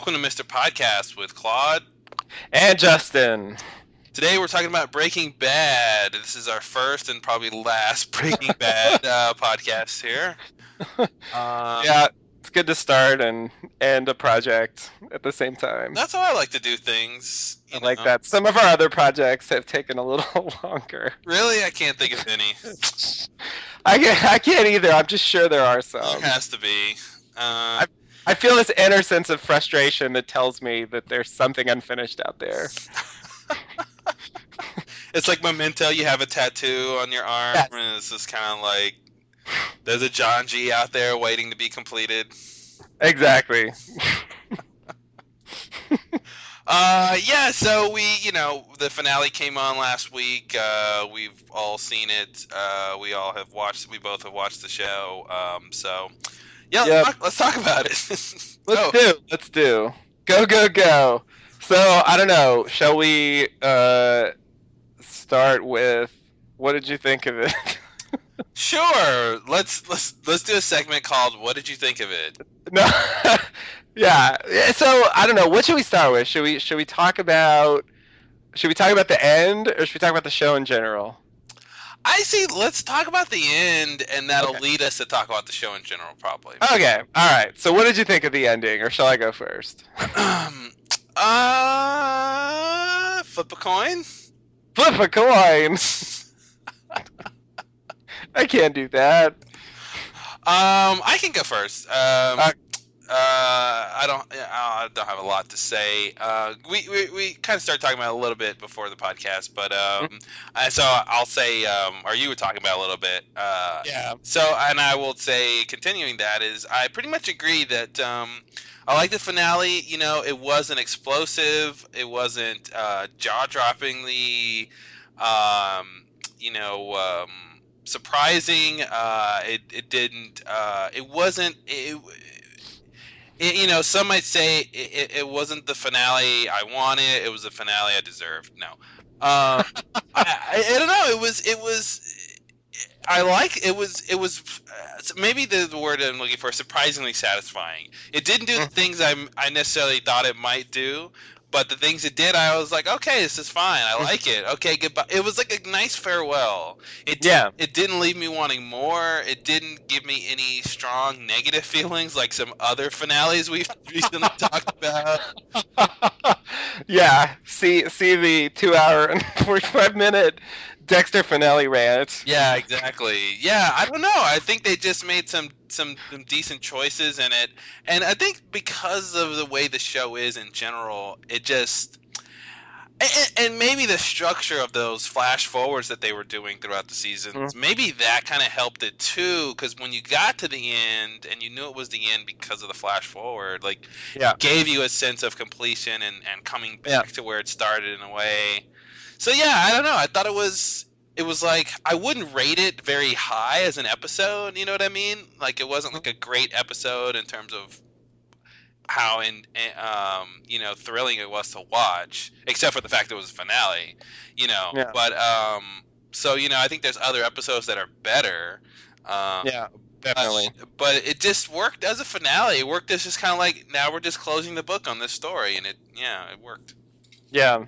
welcome to Mr. Podcast with Claude. And Justin. Today we're talking about Breaking Bad. This is our first and probably last Breaking Bad podcast here. Yeah, it's good to start and end a project at the same time. That's how I like to do things. I like that. Some of our other projects have taken a little longer. Really? I can't think of any. I can't either. I'm just sure there are some. There has to be. I feel this inner sense of frustration that tells me that there's something unfinished out there. It's like Memento, you have a tattoo on your arm, yes. And it's just kind of like, there's a John G out there waiting to be completed. Exactly. Yeah, so the finale came on last week. We've all seen it. We both have watched the show. Let's talk about it. Let's do. Go. So, I don't know. Shall we start with what did you think of it? Sure. Let's do a segment called "What Did You Think of It?" No. Yeah. So, I don't know. What should we start with? Should we talk about the end, or should we talk about the show in general? I see. Let's talk about the end, and that'll lead us to talk about the show in general, probably. Okay. All right. So, what did you think of the ending, or shall I go first? Flip a coin. Flip a coin. I can't do that. I can go first. I don't have a lot to say. We kind of started talking about it a little bit before the podcast, but so I'll say, or you were talking about it a little bit. Yeah. So, and I will say, continuing that is, I pretty much agree that I like the finale. You know, it wasn't explosive. It wasn't jaw-droppingly, surprising. It didn't. It wasn't. Some might say it wasn't the finale I wanted. It was the finale I deserved. No, I don't know. It was. I like it was maybe the word I'm looking for, surprisingly satisfying. It didn't do the things I necessarily thought it might do, but the things it did, I was like, okay, this is fine. I like it. Okay, goodbye. It was like a nice farewell. It didn't leave me wanting more. It didn't give me any strong negative feelings like some other finales we've recently talked about. Yeah, see the 2 hour and 45-minute Dexter finale rant. Yeah, exactly. Yeah, I don't know. I think they just made some decent choices in it, and I think because of the way the show is in general, it just and maybe the structure of those flash forwards that they were doing throughout the seasons, maybe that kind of helped it too. Because when you got to the end and you knew it was the end because of the flash forward, it gave you a sense of completion and coming back to where it started in a way. So yeah, I don't know. I thought it was like, I wouldn't rate it very high as an episode. You know what I mean? Like, it wasn't like a great episode in terms of how thrilling it was to watch, except for the fact it was a finale. But I think there's other episodes that are better. Yeah, definitely. But it just worked as a finale. It worked as just kind of like, now we're just closing the book on this story, and it worked. Yeah.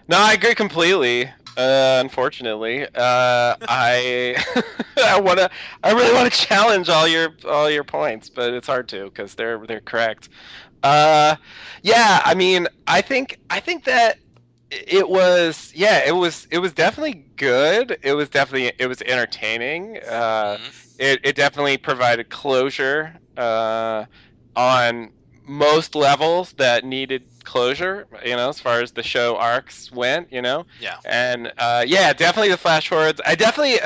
No, I agree completely. Unfortunately, I really want to challenge all your points, but it's hard to because they're correct. I mean, I think that it was definitely good. It was entertaining. It definitely provided closure on most levels that needed closure, as far as the show arcs went, and definitely the flash forwards. I definitely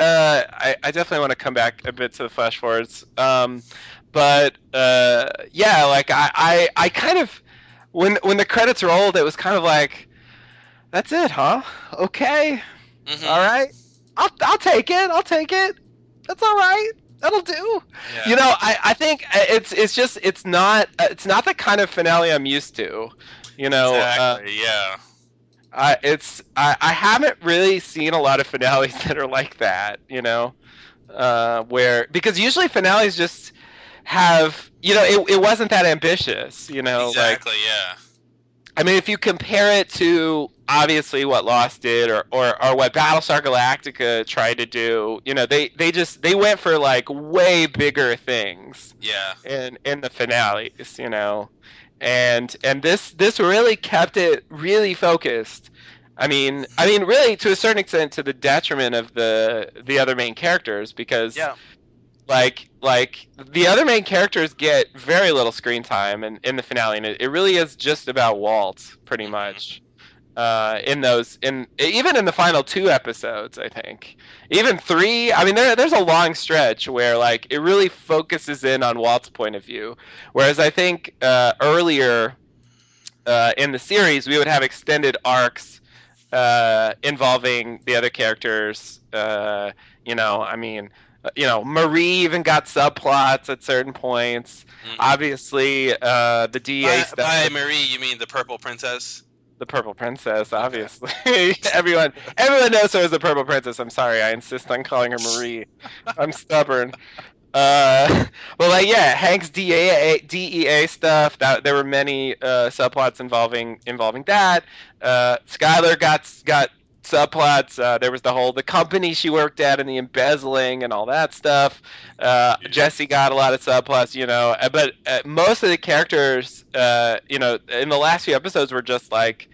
want to come back a bit to the flash forwards, I kind of, when the credits rolled, it was kind of like, that's it, huh? Okay, all right, I'll take it. That's all right. That'll do. Yeah. I think it's not the kind of finale I'm used to. Exactly. I haven't really seen a lot of finales that are like that. Because usually finales just have, it wasn't that ambitious, like, Exactly. Yeah. I mean, if you compare it to obviously what Lost did, or what Battlestar Galactica tried to do, they went for like way bigger things Yeah. in the finales, and this really kept it really focused. I mean, really to a certain extent to the detriment of the other main characters, because Yeah. like the other main characters get very little screen time in the finale, and it really is just about Walt pretty Hmm. much. In those, in even in the final two episodes, I think, even three. I mean, there's a long stretch where like it really focuses in on Walt's point of view, whereas I think earlier in the series we would have extended arcs involving the other characters. I mean, Marie even got subplots at certain points. Hmm. Obviously, the DA stuff By with Marie, you mean the Purple Princess? the Purple Princess, Okay. obviously. everyone knows her as the Purple Princess. I'm sorry, I insist on calling her Marie. I'm stubborn. Uh, but like, yeah, Hank's DEA stuff. That there were many subplots involving that. Skylar got subplots. There was the company she worked at and the embezzling and all that stuff. Yeah. Jesse got a lot of subplots, but most of the characters, in the last few episodes were just like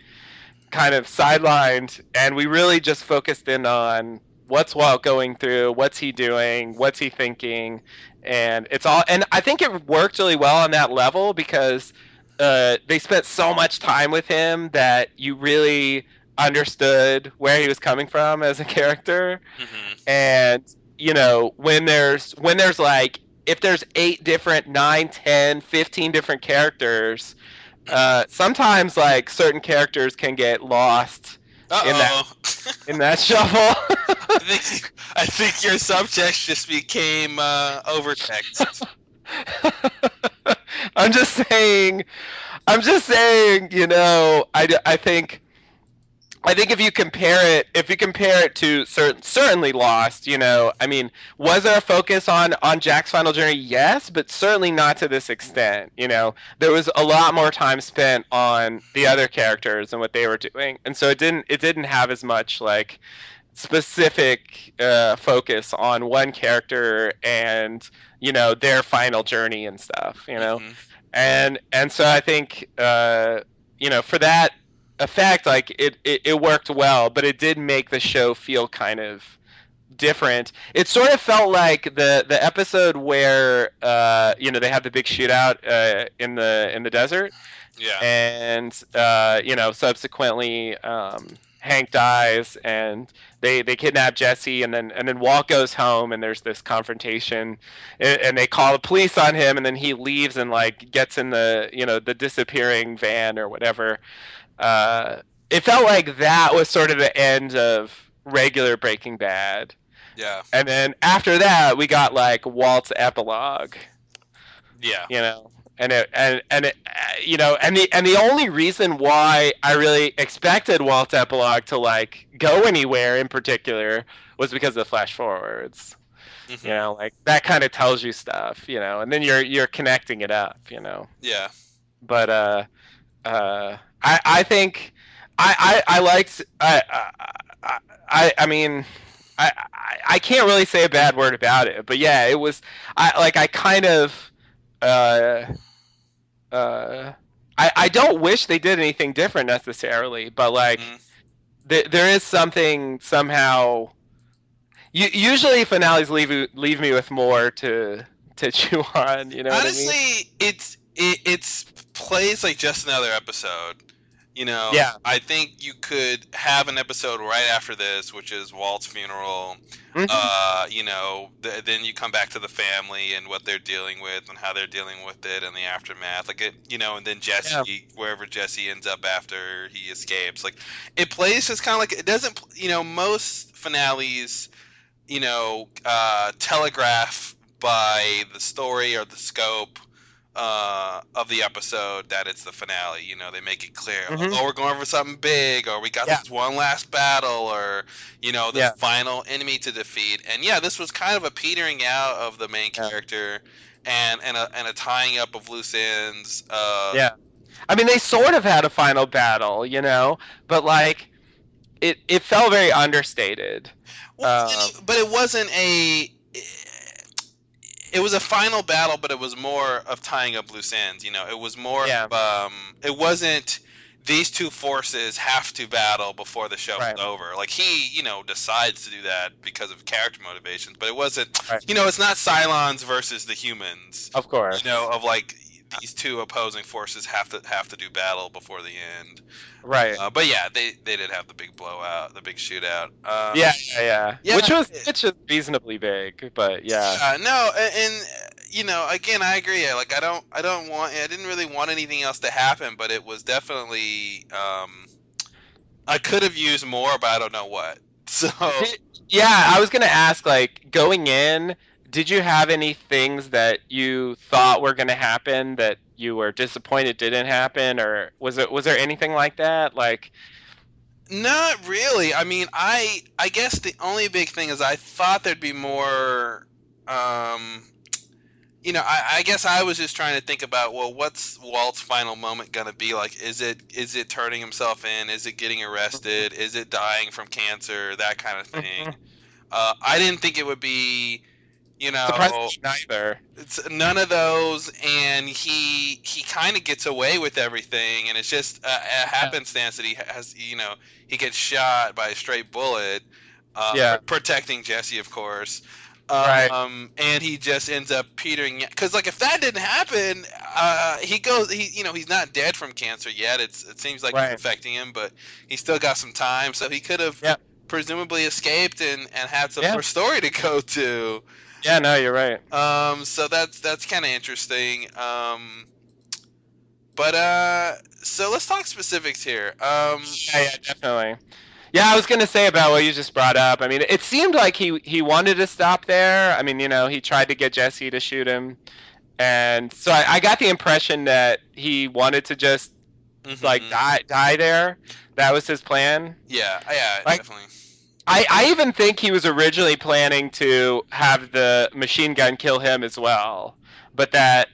kind of sidelined, and we really just focused in on what's Walt going through, what's he doing, what's he thinking, and it's all. And I think it worked really well on that level because they spent so much time with him that you really understood where he was coming from as a character. Hmm. And when there's like, if there's 8 different, 9, 10, 15 different characters, sometimes like certain characters can get lost Uh in that oh. in that shuffle. I think your subtext just became overtext. I'm just saying. I think if you compare it to certainly Lost, I mean, was there a focus on Jack's final journey? Yes, but certainly not to this extent. There was a lot more time spent on the other characters and what they were doing, and so it didn't have as much like specific focus on one character and their final journey and stuff. Hmm. And so I think for that effect, like it worked well, but it did make the show feel kind of different. It sort of felt like the episode where they have the big shootout in the desert, Yeah. and subsequently Hank dies, and they kidnap Jesse, and then Walt goes home, and there's this confrontation, and they call the police on him, and then he leaves and like gets in the disappearing van or whatever. uh, it felt like that was sort of the end of regular Breaking Bad, Yeah. and then after that we got like Walt's epilogue, Yeah. you know and the only reason why I really expected Walt's epilogue to like go anywhere in particular was because of the flash forwards. Hmm. Like that kind of tells you stuff, and then you're connecting it up, Yeah. but I think I liked I mean I can't really say a bad word about it, but yeah, it was I kind of uh uh I don't wish they did anything different necessarily, but like Hmm. there is something somehow. Usually finales leave me with more to chew on. You know what I mean? Honestly, it's plays like just another episode. Yeah. I think you could have an episode right after this, which is Walt's funeral. Hmm. Then you come back to the family and what they're dealing with and how they're dealing with it and the aftermath. Like and then Yeah. Jesse, wherever Jesse ends up after he escapes. Like it plays just kind of like it doesn't. Most finales telegraph by the story or the scope of the episode that it's the finale. They make it clear, Hmm. oh, we're going for something big, or we got Yeah. this one last battle, or the Yeah. final enemy to defeat. And yeah, this was kind of a petering out of the main Yeah. character, and a tying up of loose ends. Yeah. I mean, they sort of had a final battle, but like it felt very understated. Well, Um, but it wasn't a. It was a final battle, but it was more of tying up loose ends. It was more. yeah, It wasn't. These two forces have to battle before the show is right, over. Like he, decides to do that because of character motivations, but it wasn't. right. It's not Cylons versus the humans. Of course. Of like these two opposing forces have to do battle before the end. Right. But yeah, they did have the big blowout, the big shootout. Yeah, yeah, yeah. Yeah, Which is reasonably big, but yeah. no, and again, I agree. I didn't really want anything else to happen, but it was definitely, I could have used more, but I don't know what. So, Yeah, I was gonna ask, like, going in, did you have any things that you thought were gonna happen that you were disappointed didn't happen, or was there anything like that? Like, not really. I mean, I guess the only big thing is I thought there'd be more. Um, I guess I was just trying to think about, well, what's Walt's final moment gonna be like? Is it turning himself in? Is it getting arrested? Is it dying from cancer? That kind of thing. mhm. I didn't think it would be, Surprisingly neither. it's none of those, and he kind of gets away with everything, and it's just a Yeah, happenstance that he gets shot by a straight bullet, yeah, protecting Jesse, of course. right, And he just ends up petering, because like if that didn't happen, he's not dead from cancer yet. It seems like it's right. affecting him, but he's still got some time, so he could have Yeah, presumably escaped and had some yeah, more story to go to. yeah. No, you're right. So that's kind of interesting. But so let's talk specifics here. Yeah, yeah, definitely. Yeah, I was gonna say about what you just brought up. I mean, it seemed like he wanted to stop there. I mean, he tried to get Jesse to shoot him, and so I got the impression that he wanted to just like hmm die there. That was his plan. yeah, Like, definitely. I even think he was originally planning to have the machine gun kill him as well, but that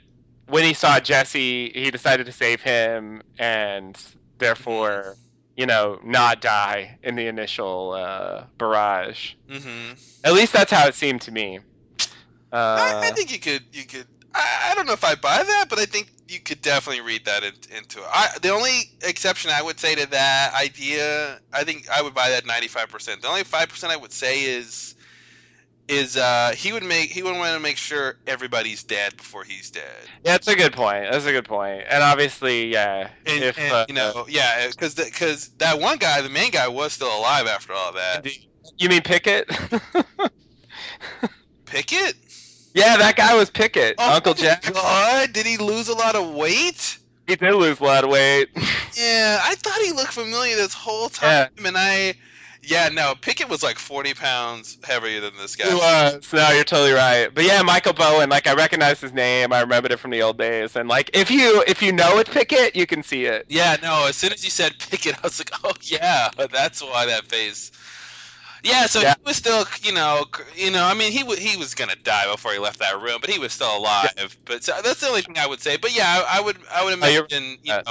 when he saw Jesse, he decided to save him and therefore, hmm not die in the initial barrage. hmm At least that's how it seemed to me. I Uh, think you could. I don't know if I buy that, but I think you could definitely read that into it. The only exception I would say to that idea, I think I would buy that 95%. The only 5% I would say is he would want to make sure everybody's dead before he's dead. yeah, that's a good point. That's a good point. And obviously, yeah, if And yeah, because that one guy, the main guy, was still alive after all that. you mean Pickett? Pickett? Yeah, that guy was Pickett, Oh Uncle my Jack. God! Did he lose a lot of weight? He did lose a lot of weight. Yeah, I thought he looked familiar this whole time, Yeah, yeah, no, Pickett was like 40 pounds heavier than this he guy. was. No, you're totally right. But yeah, Michael Bowen, like I recognize his name. I remembered it from the old days. And like if you know it's Pickett, you can see it. Yeah, no, as soon as you said Pickett, I was like, oh yeah, that's why that face. Yeah, so he Yeah. was still, I mean, he was gonna die before he left that room, but he was still Yeah. alive. But so that's the only thing I would say. But yeah, I would Oh, you're imagine, right.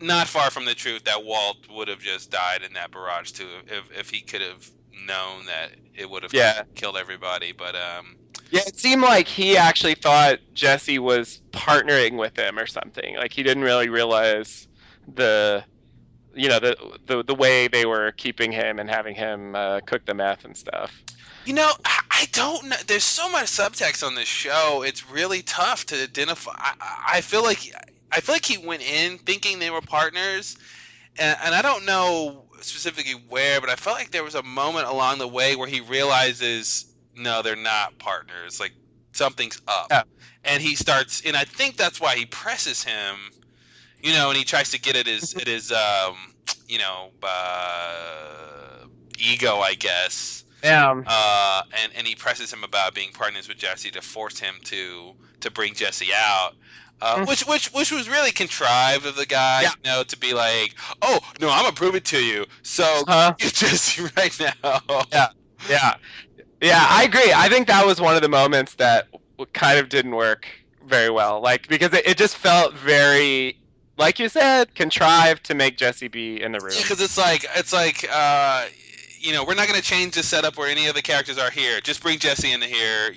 not far from the truth that Walt would have just died in that barrage too, if he could have known that it would have Yeah. killed everybody. But Yeah, it seemed like he actually thought Jesse was partnering with him or something. Like he didn't really realize the the way they were keeping him and having him cook the meth and stuff. I don't know. There's so much subtext on this show. It's really tough to identify. I feel like he went in thinking they were partners, and I don't know specifically where, but I felt like there was a moment along the way where he realizes no, they're not partners. Like something's up, Yeah. and he starts. And I think that's why he presses him. And he tries to get at his ego, I guess. Yeah. And he presses him about being partners with Jesse to force him to bring Jesse out. Which was really contrived of the guy, Yeah. to be like, oh no, I'm gonna prove it to you. So Huh? get Jesse right now. Yeah. Yeah. Yeah, I agree. I think that was one of the moments that kind of didn't work very well. Like because it just felt very, like you said, contrived to make Jesse be in the Yeah, room. because it's like we're not gonna change the setup where any of the characters are here. Just bring Jesse into here.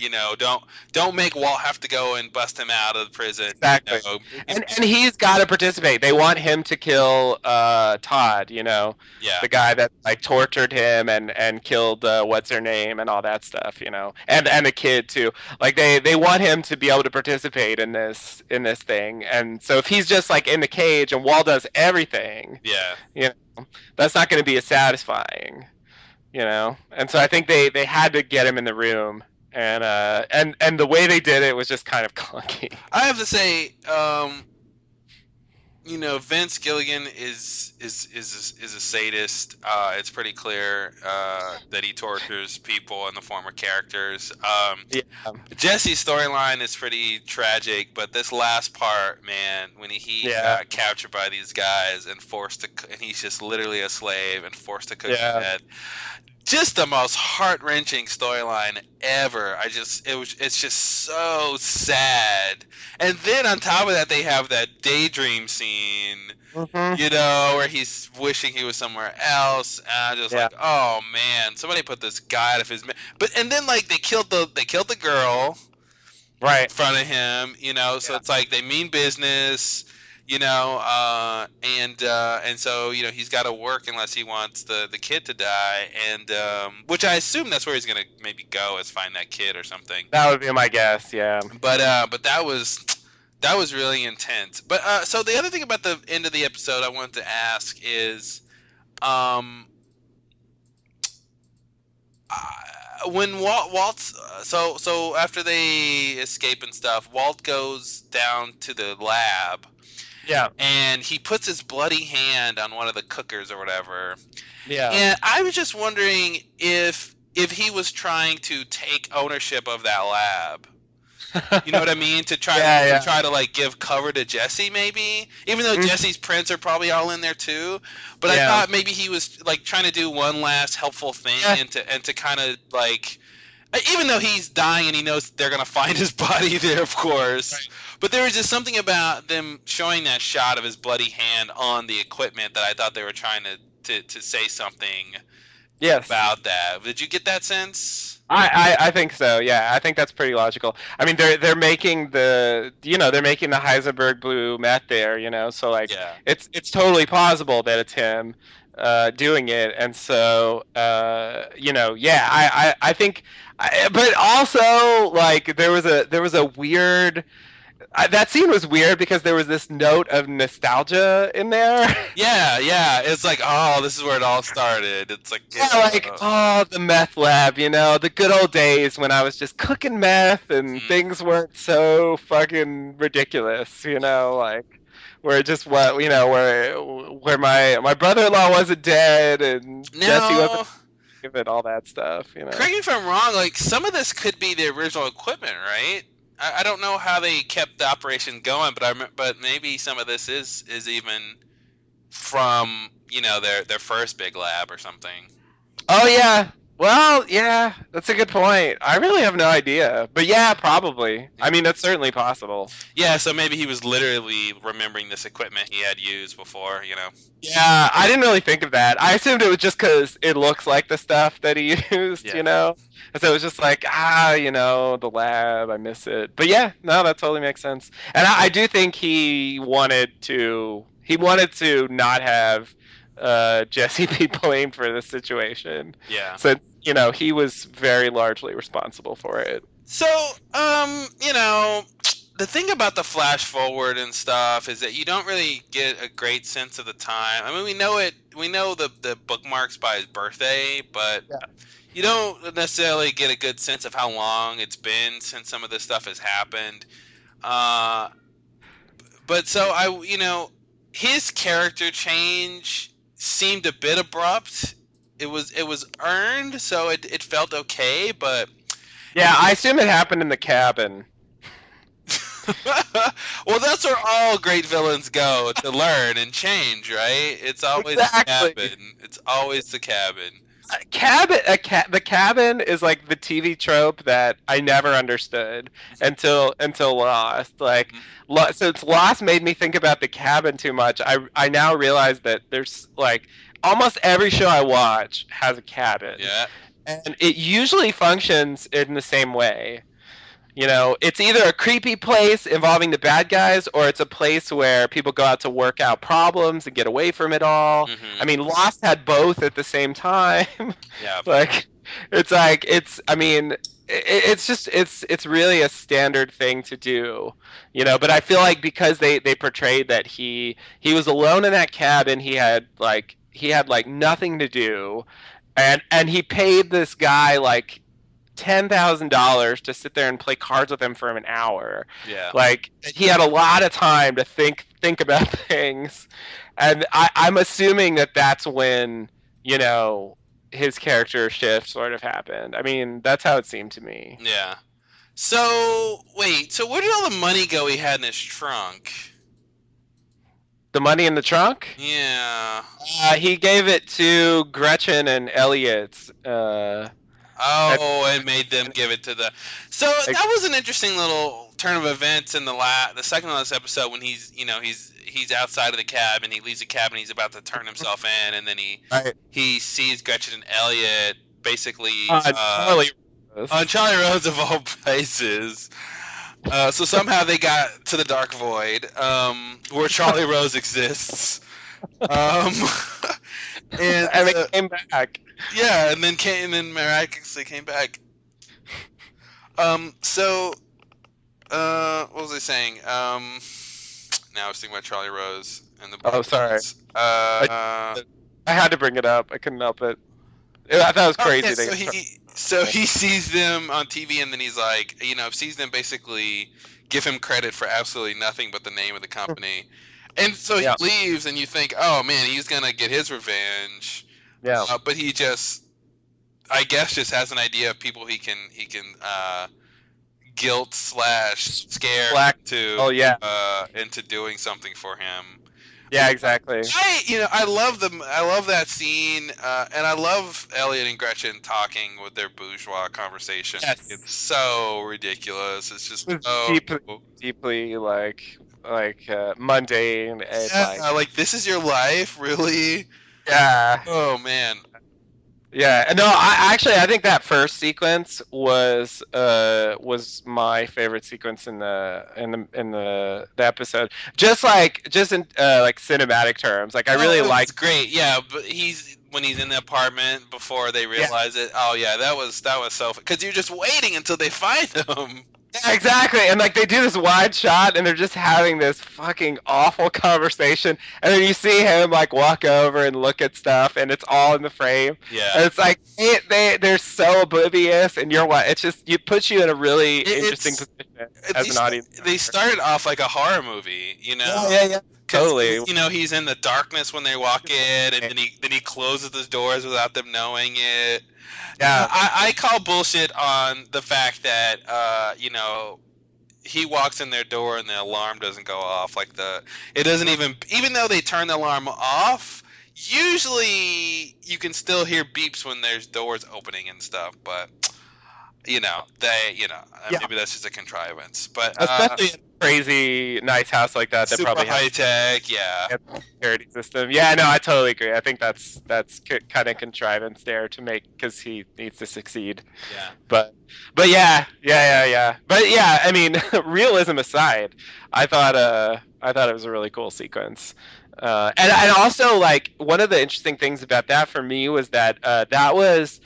Don't make Walt have to go and bust him out of the prison. Exactly. Make him. And he's got to participate. They want him to kill Todd, Yeah, the guy that like tortured him and killed what's her name and all that stuff, and the kid too. Like they want him to be able to participate in this thing. And so if he's just like in the cage and Wall does everything, yeah. you know, that's not going to be as satisfying. And so I think they had to get him in the room, and the way they did it was just kind of clunky. I have to say, Vince Gilligan is a sadist. It's pretty clear that he tortures people in the form of characters. Yeah, Jesse's storyline is pretty tragic, but this last part, man, when he yeah, got captured by these guys and and he's just literally a slave and forced to cook yeah. meth, just the most heart-wrenching storyline ever. It's just so sad. And then on top of that, they have that daydream scene, Hmm. where he's wishing he was somewhere else. And I'm just Yeah, like, oh man, somebody put this guy out of his. And then like they killed the girl in right. front of him, so Yeah, it's like they mean business, and so he's got to work unless he wants the kid to die, and which I assume that's where he's gonna maybe go, is find that kid or something. that would be my guess. Yeah, But that was really intense. But so the other thing about the end of the episode I wanted to ask is, um, when Walt's so after they escape and stuff, Walt goes down to the lab yeah, and he puts his bloody hand on one of the cookers or whatever. yeah. And I was just wondering if he was trying to take ownership of that lab. You know what I mean? To try Yeah, to yeah, try to like give cover to Jesse, maybe. Even though mm, Jesse's prints are probably all in there too, but I yeah, thought maybe he was like trying to do one last helpful thing, yeah. and to kind of like, even though he's dying and he knows they're gonna find his body there, of course. Right. But there was just something about them showing that shot of his bloody hand on the equipment that I thought they were trying to say something Yes. about that. Did you get that sense? I think so. Yeah, I think that's pretty logical. I mean, they're making they're making the Heisenberg blue meth there, so like Yeah. it's totally plausible that it's him doing it, and so yeah, I think, but also like there was a weird. That scene was weird because there was this note of nostalgia in there. Yeah, yeah. It's like, oh, this is where it all started. It's like, Yeah, like, oh, the meth lab, the good old days when I was just cooking meth and mm, things weren't so fucking ridiculous, like where it just what, where my brother-in-law wasn't dead and Jesse wasn't now, and all that stuff. correct me if I'm wrong. Like, some of this could be the original equipment, right? I don't know how they kept the operation going, but maybe some of this is even from their first big lab or something. Oh yeah. Well, yeah, that's a good point. I really have no idea. But yeah, probably. I mean, that's certainly possible. Yeah, so maybe he was literally remembering this equipment he had used before. Yeah, I didn't really think of that. I assumed it was just because it looks like the stuff that he used, Yeah. And so it was just like, the lab, I miss it. But yeah, no, that totally makes sense. And I do think he wanted to not have Jesse be blamed for this situation. Yeah. Since, he was very largely responsible for it. So, the thing about the flash forward and stuff is that you don't really get a great sense of the time. I mean, we know the bookmarks by his birthday, but you don't necessarily get a good sense of how long it's been since some of this stuff has happened. But so his character change seemed a bit abrupt. It was earned, so it felt okay, but Yeah, I assume it happened in the cabin. well, that's where all great villains go to learn and change, right? It's always the Exactly. cabin. It's always the cabin. The cabin is like the TV trope that I never understood until Lost. Like, since Lost made me think about the cabin too much, I now realize that there's like almost every show I watch has a cabin, Yeah. and it usually functions in the same way. You know, it's either a creepy place involving the bad guys, or it's a place where people go out to work out problems and get away from it all. I Hmm. mean, Lost had both at the same time. Yeah. Like, it's like it's. I mean, it's just it's really a standard thing to do, you know. But I feel like because they portrayed that he was alone in that cabin, he had like nothing to do, and he paid this guy like $10,000 to sit there and play cards with him for an hour. Yeah. Like, he had a lot of time to think about things, and I'm assuming that that's when, you know, his character shift sort of happened. I mean, that's how it seemed to me. Yeah. So wait. So where did all the money go he had in his trunk? The money in the trunk? Yeah. He gave it to Gretchen and Elliot. At, Oh, and made them give it to the. So like, that was an interesting little turn of events in the second to last episode when he's outside of the cab and he leaves the cab and he's about to turn himself in and then right. he sees Gretchen and Elliot basically Charlie. on Charlie Rose of all places. So somehow they got to the dark void, where Charlie Rose exists. Um, and And they came back. yeah, and then miraculously came back. So what was I saying? Now I was thinking about Charlie Rose and the Oh, sorry. Blacks. I had to bring it up. I couldn't help it. I thought it was Oh, crazy. yeah, so he sees them on TV and then he's like, sees them basically give him credit for absolutely nothing but the name of the company. And so he Yeah. leaves and you think, oh man, he's gonna get his revenge. Yeah. But he just, I guess, just has an idea of people he can guilt slash scare Black. to Oh, yeah. into doing something for him. Yeah, exactly. I love them. I love that scene, and I love Elliot and Gretchen talking with their bourgeois conversation. Yes. It's so ridiculous. It's just It's so deeply like mundane and yeah, like this is your life, really? yeah. Oh man, Yeah, no, I think that first sequence was my favorite sequence in the episode. Just in like cinematic terms. Like, I really it's like. great. Yeah, but when he's in the apartment before they realize it. Oh yeah, that was so because you're just waiting until they find him. Yeah, exactly. And like, they do this wide shot and they're just having this fucking awful conversation, and then you see him like walk over and look at stuff, and it's all in the frame. Yeah, And it's like they're so oblivious, and you're what? It's just, it puts you in a really interesting position as an audience. They started off like a horror movie, Yeah. Totally. He's in the darkness when they walk in, and then he closes the doors without them knowing it. Yeah. I call bullshit on the fact that he walks in their door and the alarm doesn't go off. Like it doesn't even though they turn the alarm off. Usually you can still hear beeps when there's doors opening and stuff, but Yeah. maybe that's just a contrivance. But Especially in a crazy nice house like that super probably high has tech, yeah. a security system. Yeah, no, I totally agree. I think that's kind of contrivance there to make, because he needs to succeed. Yeah. But yeah. But yeah, I mean, realism aside, I thought it was a really cool sequence. And also, like, one of the interesting things about that for me was that that was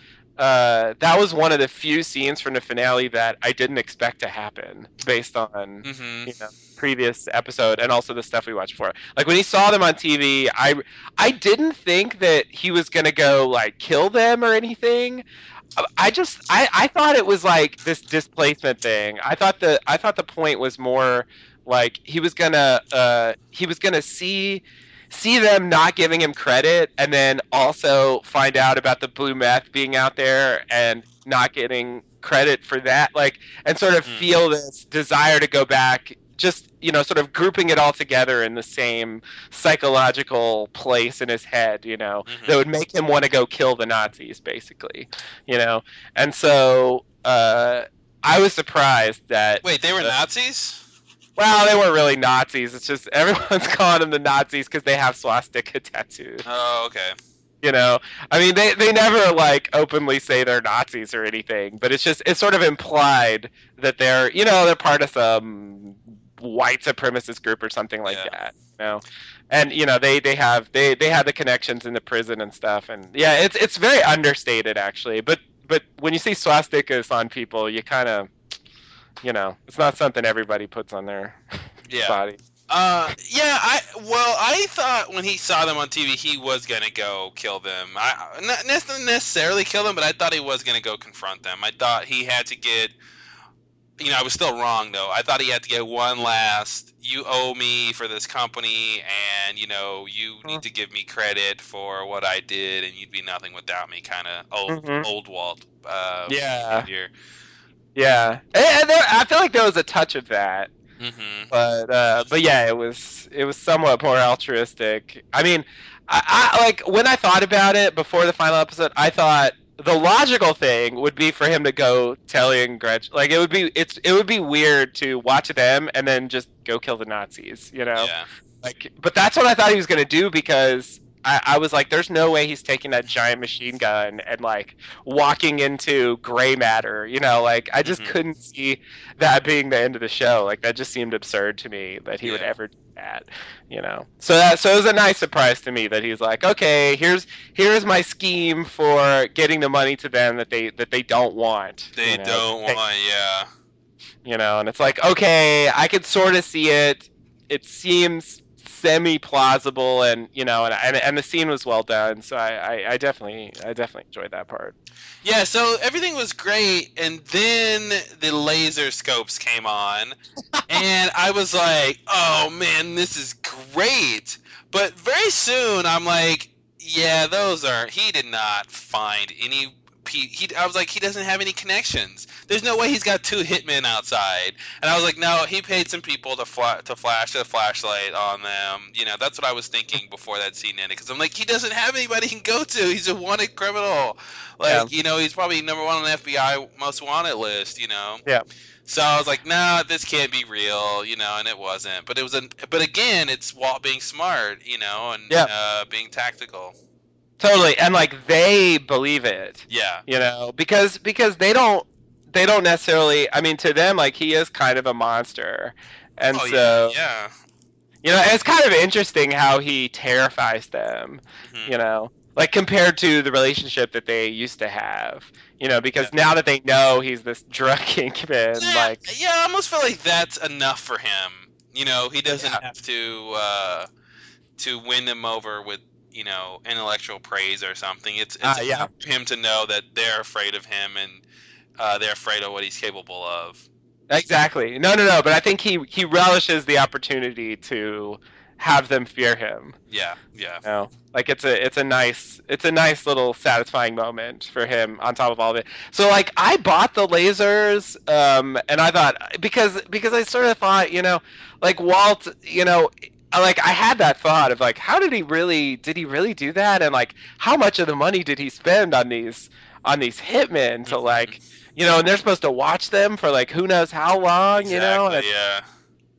one of the few scenes from the finale that I didn't expect to happen based on previous episode and also the stuff we watched before. Like, when he saw them on TV, I didn't think that he was gonna go like kill them or anything. I thought it was like this displacement thing. I thought the point was more like he was gonna see them not giving him credit, and then also find out about the blue meth being out there and not getting credit for that, like, and sort of feel this desire to go back just sort of grouping it all together in the same psychological place in his head, that Hmm. would make him want to go kill the Nazis, basically, and so I was surprised that. Wait, they were Uh, Nazis? well, they weren't really Nazis. It's just everyone's calling them the Nazis because they have swastika tattoos. Oh, okay. You know, I mean, they never like openly say they're Nazis or anything, but it's sort of implied that they're part of some white supremacist group or something like Yeah. that. And they have the connections in the prison and stuff, and yeah, it's very understated actually. But when you see swastikas on people, you kind of it's not something everybody puts on their Yeah. body. Yeah, I thought when he saw them on TV, he was gonna go kill them. Not necessarily kill them, but I thought he was gonna go confront them. I thought he had to get, I was still wrong though. I thought he had to get one last, you owe me for this company, and you need to give me credit for what I did, and you'd be nothing without me, kind of Hmm. old Walt Yeah, behavior. yeah, and I feel like there was a touch of that. Hmm. But yeah, it was somewhat more altruistic. I mean, I like when I thought about it before the final episode, I thought the logical thing would be for him to go telling Gretchen. Like it would be weird to watch them and then just go kill the Nazis. Yeah. Like, but that's what I thought he was gonna do because. I was like, there's no way he's taking that giant machine gun and like walking into gray matter. Like I just Hmm. couldn't see that being the end of the show. Like that just seemed absurd to me that he would Yeah. ever do that. So it was a nice surprise to me that he's like, okay, here's my scheme for getting the money to them that they don't want. They don't want. Yeah. And it's like, okay, I could sort of see it. It seems semi plausible, and the scene was well done. So I definitely enjoyed that part. Yeah, so everything was great, and then the laser scopes came on, and I was like, "Oh man, this is great!" But very soon, I'm like, "Yeah, those are." He did not find any. I was like, he doesn't have any connections. There's no way he's got two hitmen outside. And I was like, no, he paid some people to flash a flashlight on them. That's what I was thinking before that scene ended. Because I'm like, he doesn't have anybody he can go to. He's a wanted criminal. Yeah, Like, he's probably number one on the FBI most wanted list. yeah, So I was like, nah, this can't be real, and it wasn't. But again, it's Walt being smart, and yeah. being tactical. Totally, and like they believe it, Yeah. because they don't necessarily. I mean, to them, like he is kind of a monster, and Oh yeah, so yeah. it's kind of interesting how he terrifies them, Hmm. like compared to the relationship that they used to have, Yeah. because now that they know he's this drug kingpin, Yeah, like yeah, I almost feel like that's enough for him. He doesn't yeah, have to win them over with intellectual praise or something. It's yeah. enough for him to know that they're afraid of him and they're afraid of what he's capable of. Exactly. No, no, no. But I think he relishes the opportunity to have them fear him. Yeah, yeah. Like it's a nice little satisfying moment for him on top of all of it. So like I bought the lasers, and I thought because I sort of thought like Walt, like I had that thought of like how did he really do that, and like how much of the money did he spend on these hitmen to like Hmm. and they're supposed to watch them for like who knows how long, and Exactly. Yeah.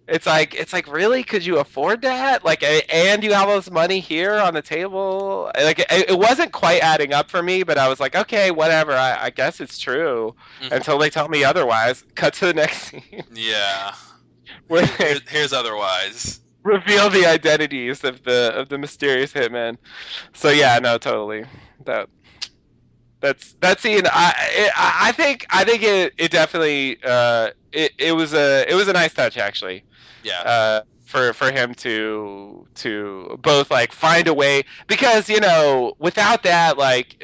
it's like really could you afford that, like and you have all this money here on the table, like it wasn't quite adding up for me, but I was like okay whatever, I guess it's true Hmm. until they tell me otherwise. Cut to the next scene Yeah. where they Here's otherwise. reveal the identities of the mysterious hitmen. So yeah, no, totally. That scene. I think it definitely it was a nice touch actually. Yeah. For him to both like find a way, because without that like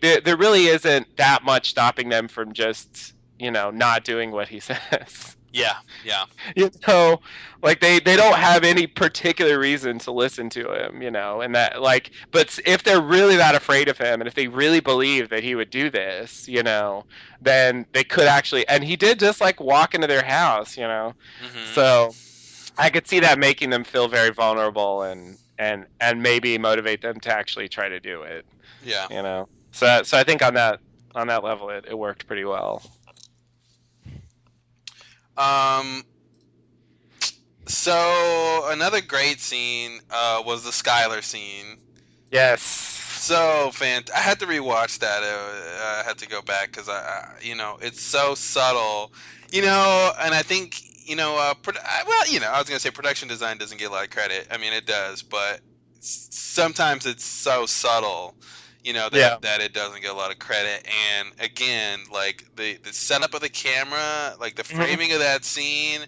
there really isn't that much stopping them from just not doing what he says. Yeah, yeah. You know, like they don't have any particular reason to listen to him, and that like, but if they're really that afraid of him, and if they really believe that he would do this, then they could actually, and he did just like walk into their house, Hmm. so I could see that making them feel very vulnerable and maybe motivate them to actually try to do it, Yeah. So I think on that level it worked pretty well. Um. So another great scene was the Skylar scene. Yes. So I had to rewatch that. I had to go back because it's so subtle, and I think, I was gonna say production design doesn't get a lot of credit. I mean, it does, but sometimes it's so subtle, that Yeah. it doesn't get a lot of credit. And again, like the setup of the camera, like the Mhm. framing of that scene,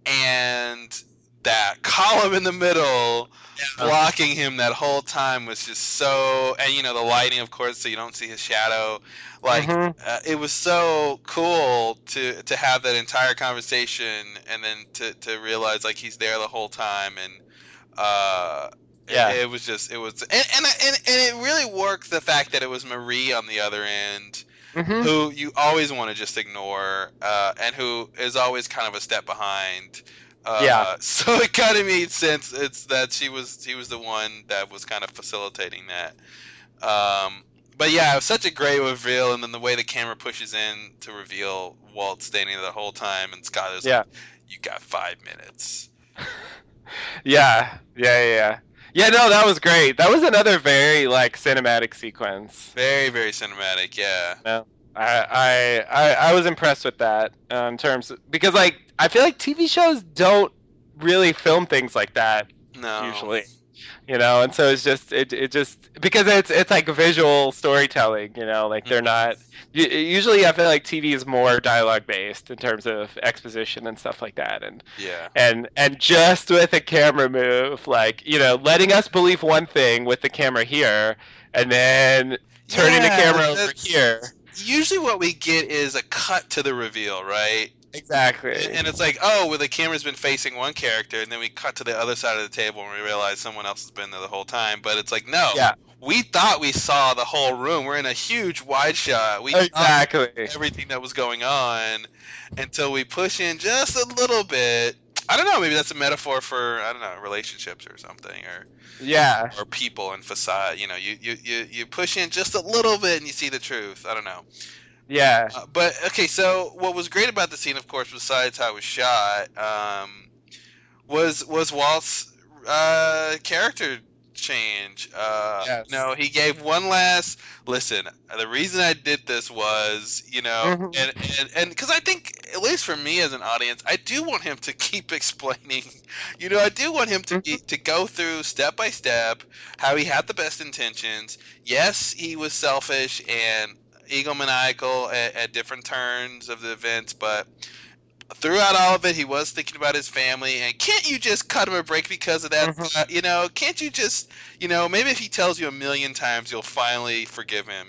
and that column in the middle Yeah. blocking him that whole time was just so, and the lighting, of course, so you don't see his shadow. Like, Mhm. it was so cool to have that entire conversation, and then to realize like he's there the whole time. And uh Yeah. it was just, it was, and it really worked, the fact that it was Marie on the other end, Mhm. who you always want to just ignore, and who is always kind of a step behind. Yeah. So it kind of made sense. It's that she was the one that was kind of facilitating that. But yeah, it was such a great reveal, and then the way the camera pushes in to reveal Walt standing there the whole time, and Skyler's like, Yeah. "You got 5 minutes." Yeah. Yeah. Yeah. Yeah. No, that was great. That was another very like cinematic sequence. Very, very cinematic. Yeah. No, I was impressed with that, in terms because like I feel like TV shows don't really film things like that No. usually. And so it just because it's like visual storytelling, like they're Hmm. not usually. I feel like TV is more dialogue based in terms of exposition and stuff like that, and Yeah. and and just with a camera move, like letting us believe one thing with the camera here, and then turning the Yeah, camera over that's here. usually what we get, is a cut to the reveal, right? Exactly. And it's like, oh, well, the camera's been facing one character, and then we cut to the other side of the table, and we realize someone else has been there the whole time. But it's like, no, Yeah. we thought we saw the whole room. We're in a huge wide shot. We thought we Exactly. knew everything that was going on until we push in just a little bit. I don't know. Maybe that's a metaphor for, I don't know, relationships or something, Yeah. or people and facade. You push in just a little bit, and you see the truth. I don't know. Yeah. But okay, so what was great about the scene, of course, besides how it was shot, was Walt's character change. Yes. He gave one last listen. The reason I did this was, Hmm. and because I think, at least for me as an audience, I do want him to keep explaining. I do want him to Hmm. to go through step by step how he had the best intentions. Yes, he was selfish and egomaniacal at different turns of the events, but throughout all of it, he was thinking about his family. And can't you just cut him a break because of that? Hmm. Can't you just, maybe if he tells you a million times, you'll finally forgive him.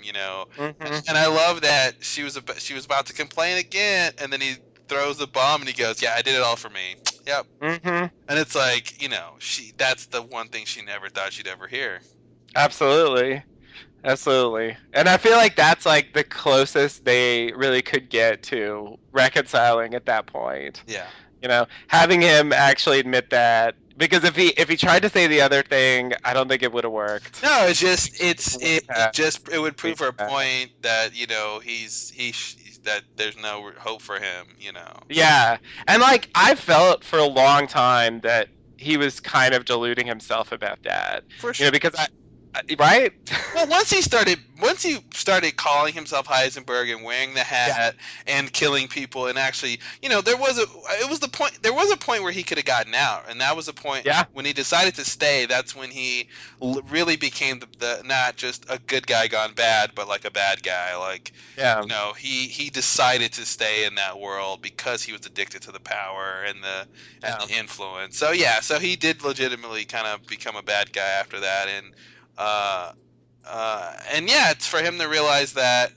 Hmm. And I love that she was about to complain again, and then he throws the bomb and he goes, "Yeah, I did it all for me." Yep. Hmm. And it's like, that's the one thing she never thought she'd ever hear. Absolutely. Absolutely. And I feel like that's like the closest they really could get to reconciling at that point. Yeah. Having him actually admit that, because if he tried to say the other thing, I don't think it would have worked. No, it's just It it's would it, it have just it would been prove her bad. point that, that there's no hope for him. Yeah. And like I felt for a long time that he was kind of deluding himself about that. For sure. Because right? Well, once he started calling himself Heisenberg and wearing the Yeah. hat and killing people, and actually, there was a point where he could have gotten out, and that was the point Yeah. when he decided to stay. That's when he really became the not just a good guy gone bad, but like a bad guy. Like, Yeah. he decided to stay in that world because he was addicted to the power and Yeah. the influence. So yeah, so he did legitimately kind of become a bad guy after that. Uh, and yeah, it's for him to realize that.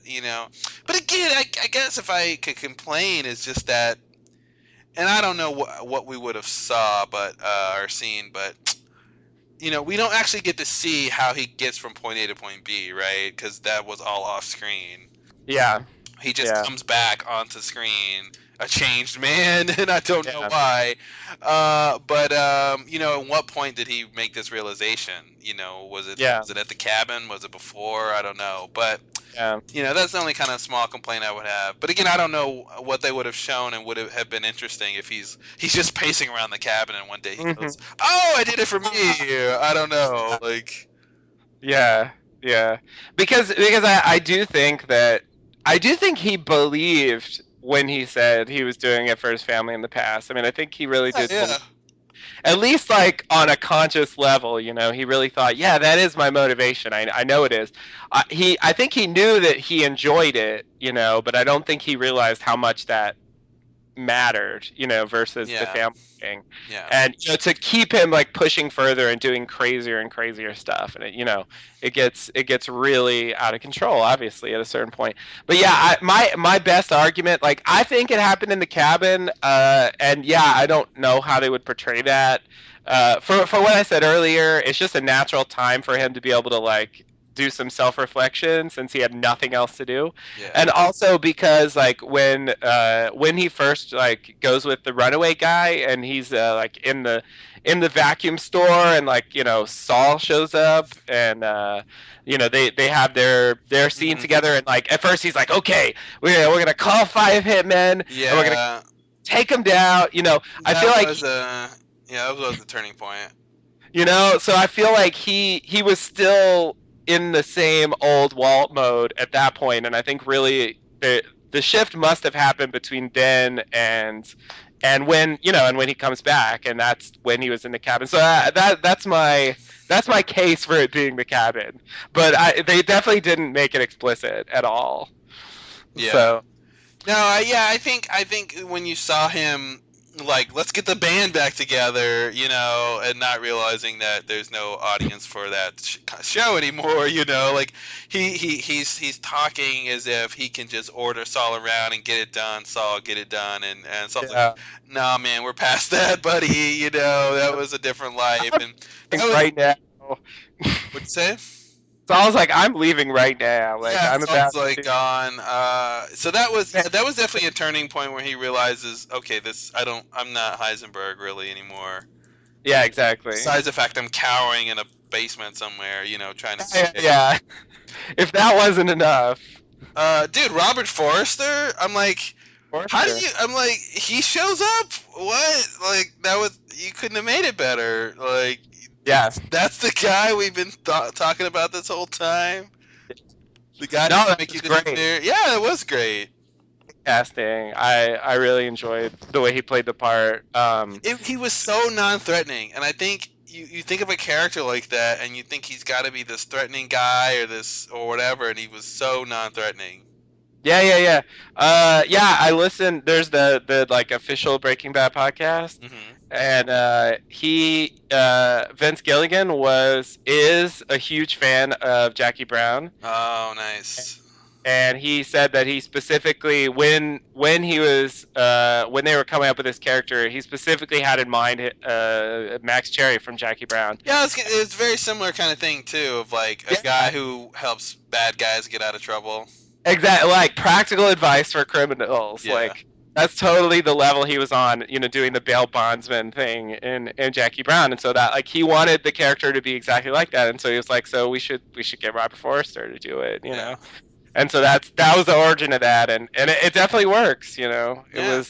But again, I guess if I could complain, it's just that and I don't know what we would have saw, but or seen, but we don't actually get to see how he gets from point A to point B, right? Because that was all off screen. Yeah, He just yeah, comes back onto screen a changed man, and I don't know yeah, why. But at what point did he make this realization? Was it yeah, at the cabin? Was it before? I don't know. But yeah. that's the only kind of small complaint I would have. But again, I don't know what they would have shown and would have been interesting if he's just pacing around the cabin and one day he Hmm. goes, "Oh, I did it for me." I don't know, like. Yeah, yeah. Because I do think he believed when he said he was doing it for his family in the past. I mean, I think he really Yeah, did yeah. believe, at least like on a conscious level, he really thought, yeah, that is my motivation. I know it is. I think he knew that he enjoyed it, but I don't think he realized how much that mattered, versus the Yeah, family thing. yeah, And to keep him like pushing further and doing crazier and crazier stuff, and it gets really out of control, obviously, at a certain point. But yeah, my best argument, like I think it happened in the cabin, and yeah, I don't know how they would portray that. For what I said earlier, it's just a natural time for him to be able to like do some self-reflection since he had nothing else to do, yeah. and also because like when he first like goes with the runaway guy and he's like in the vacuum store, and like Saul shows up, and they have their scene Hmm. together, and like at first he's like, okay, we're gonna call 5 hitmen and we're gonna Yeah, take him down. I feel that like was that was the turning point. so I feel like he was still in the same old Walt mode at that point, and I think really the shift must have happened between then and when he comes back, and that's when he was in the cabin. So that's my case for it being the cabin, but they definitely didn't make it explicit at all. Yeah. So No, I think when you saw him, like, let's get the band back together, and not realizing that there's no audience for that show anymore, like he's talking as if he can just order Saul around and get it done, Saul, get it done, and Saul's like, yeah, nah, man, we're past that, buddy, that was a different life, and that was right now. what'd you say? So I was like, I'm leaving right now. Like Yeah, I'm Saul's about like to. gone. So that was definitely a turning point where he realizes, okay, I'm not Heisenberg really anymore. Yeah, exactly. Besides the fact I'm cowering in a basement somewhere, trying to Yeah, escape. yeah. If that wasn't enough, Dude, Robert Forrester. I'm like, how do Forster. you? I'm like, he shows up. What? Like that was you couldn't have made it better. Like Yeah. that's the guy we've been talking about this whole time. The guy No, that that make you was great disappear. Yeah, it was great. casting. I really enjoyed the way he played the part. He was so non-threatening, and I think you think of a character like that, and you think he's got to be this threatening guy or this or whatever, and he was so non-threatening. Yeah, yeah, yeah. Yeah, I listened. There's the like official Breaking Bad podcast, Hmm. and Vince Gilligan is a huge fan of Jackie Brown. Oh, nice. And he said that he specifically when he was when they were coming up with this character, he specifically had in mind Max Cherry from Jackie Brown. Yeah, it's a very similar kind of thing too, of like a guy Yeah, who helps bad guys get out of trouble. exactly, like practical advice for criminals. Yeah, Like that's totally the level he was on, doing the bail bondsman thing in Jackie Brown, and so that like he wanted the character to be exactly like that, and so he was like, so we should get Robert Forster to do it, yeah, and so that was the origin of that, and it definitely works. It yeah.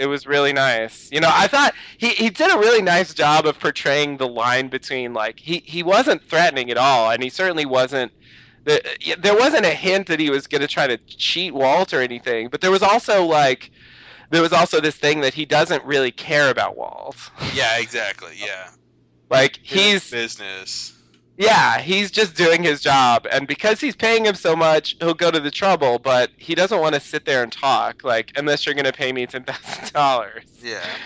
was really nice. I thought he did a really nice job of portraying the line between like he wasn't threatening at all, and he certainly wasn't. There wasn't a hint that he was going to try to cheat Walt or anything, but there was also this thing that he doesn't really care about Walt. Yeah, exactly. Yeah, Like his business. he's just doing his job, and because he's paying him so much, he'll go to the trouble, but he doesn't want to sit there and talk, like, unless you're going to pay me $10,000. Yeah,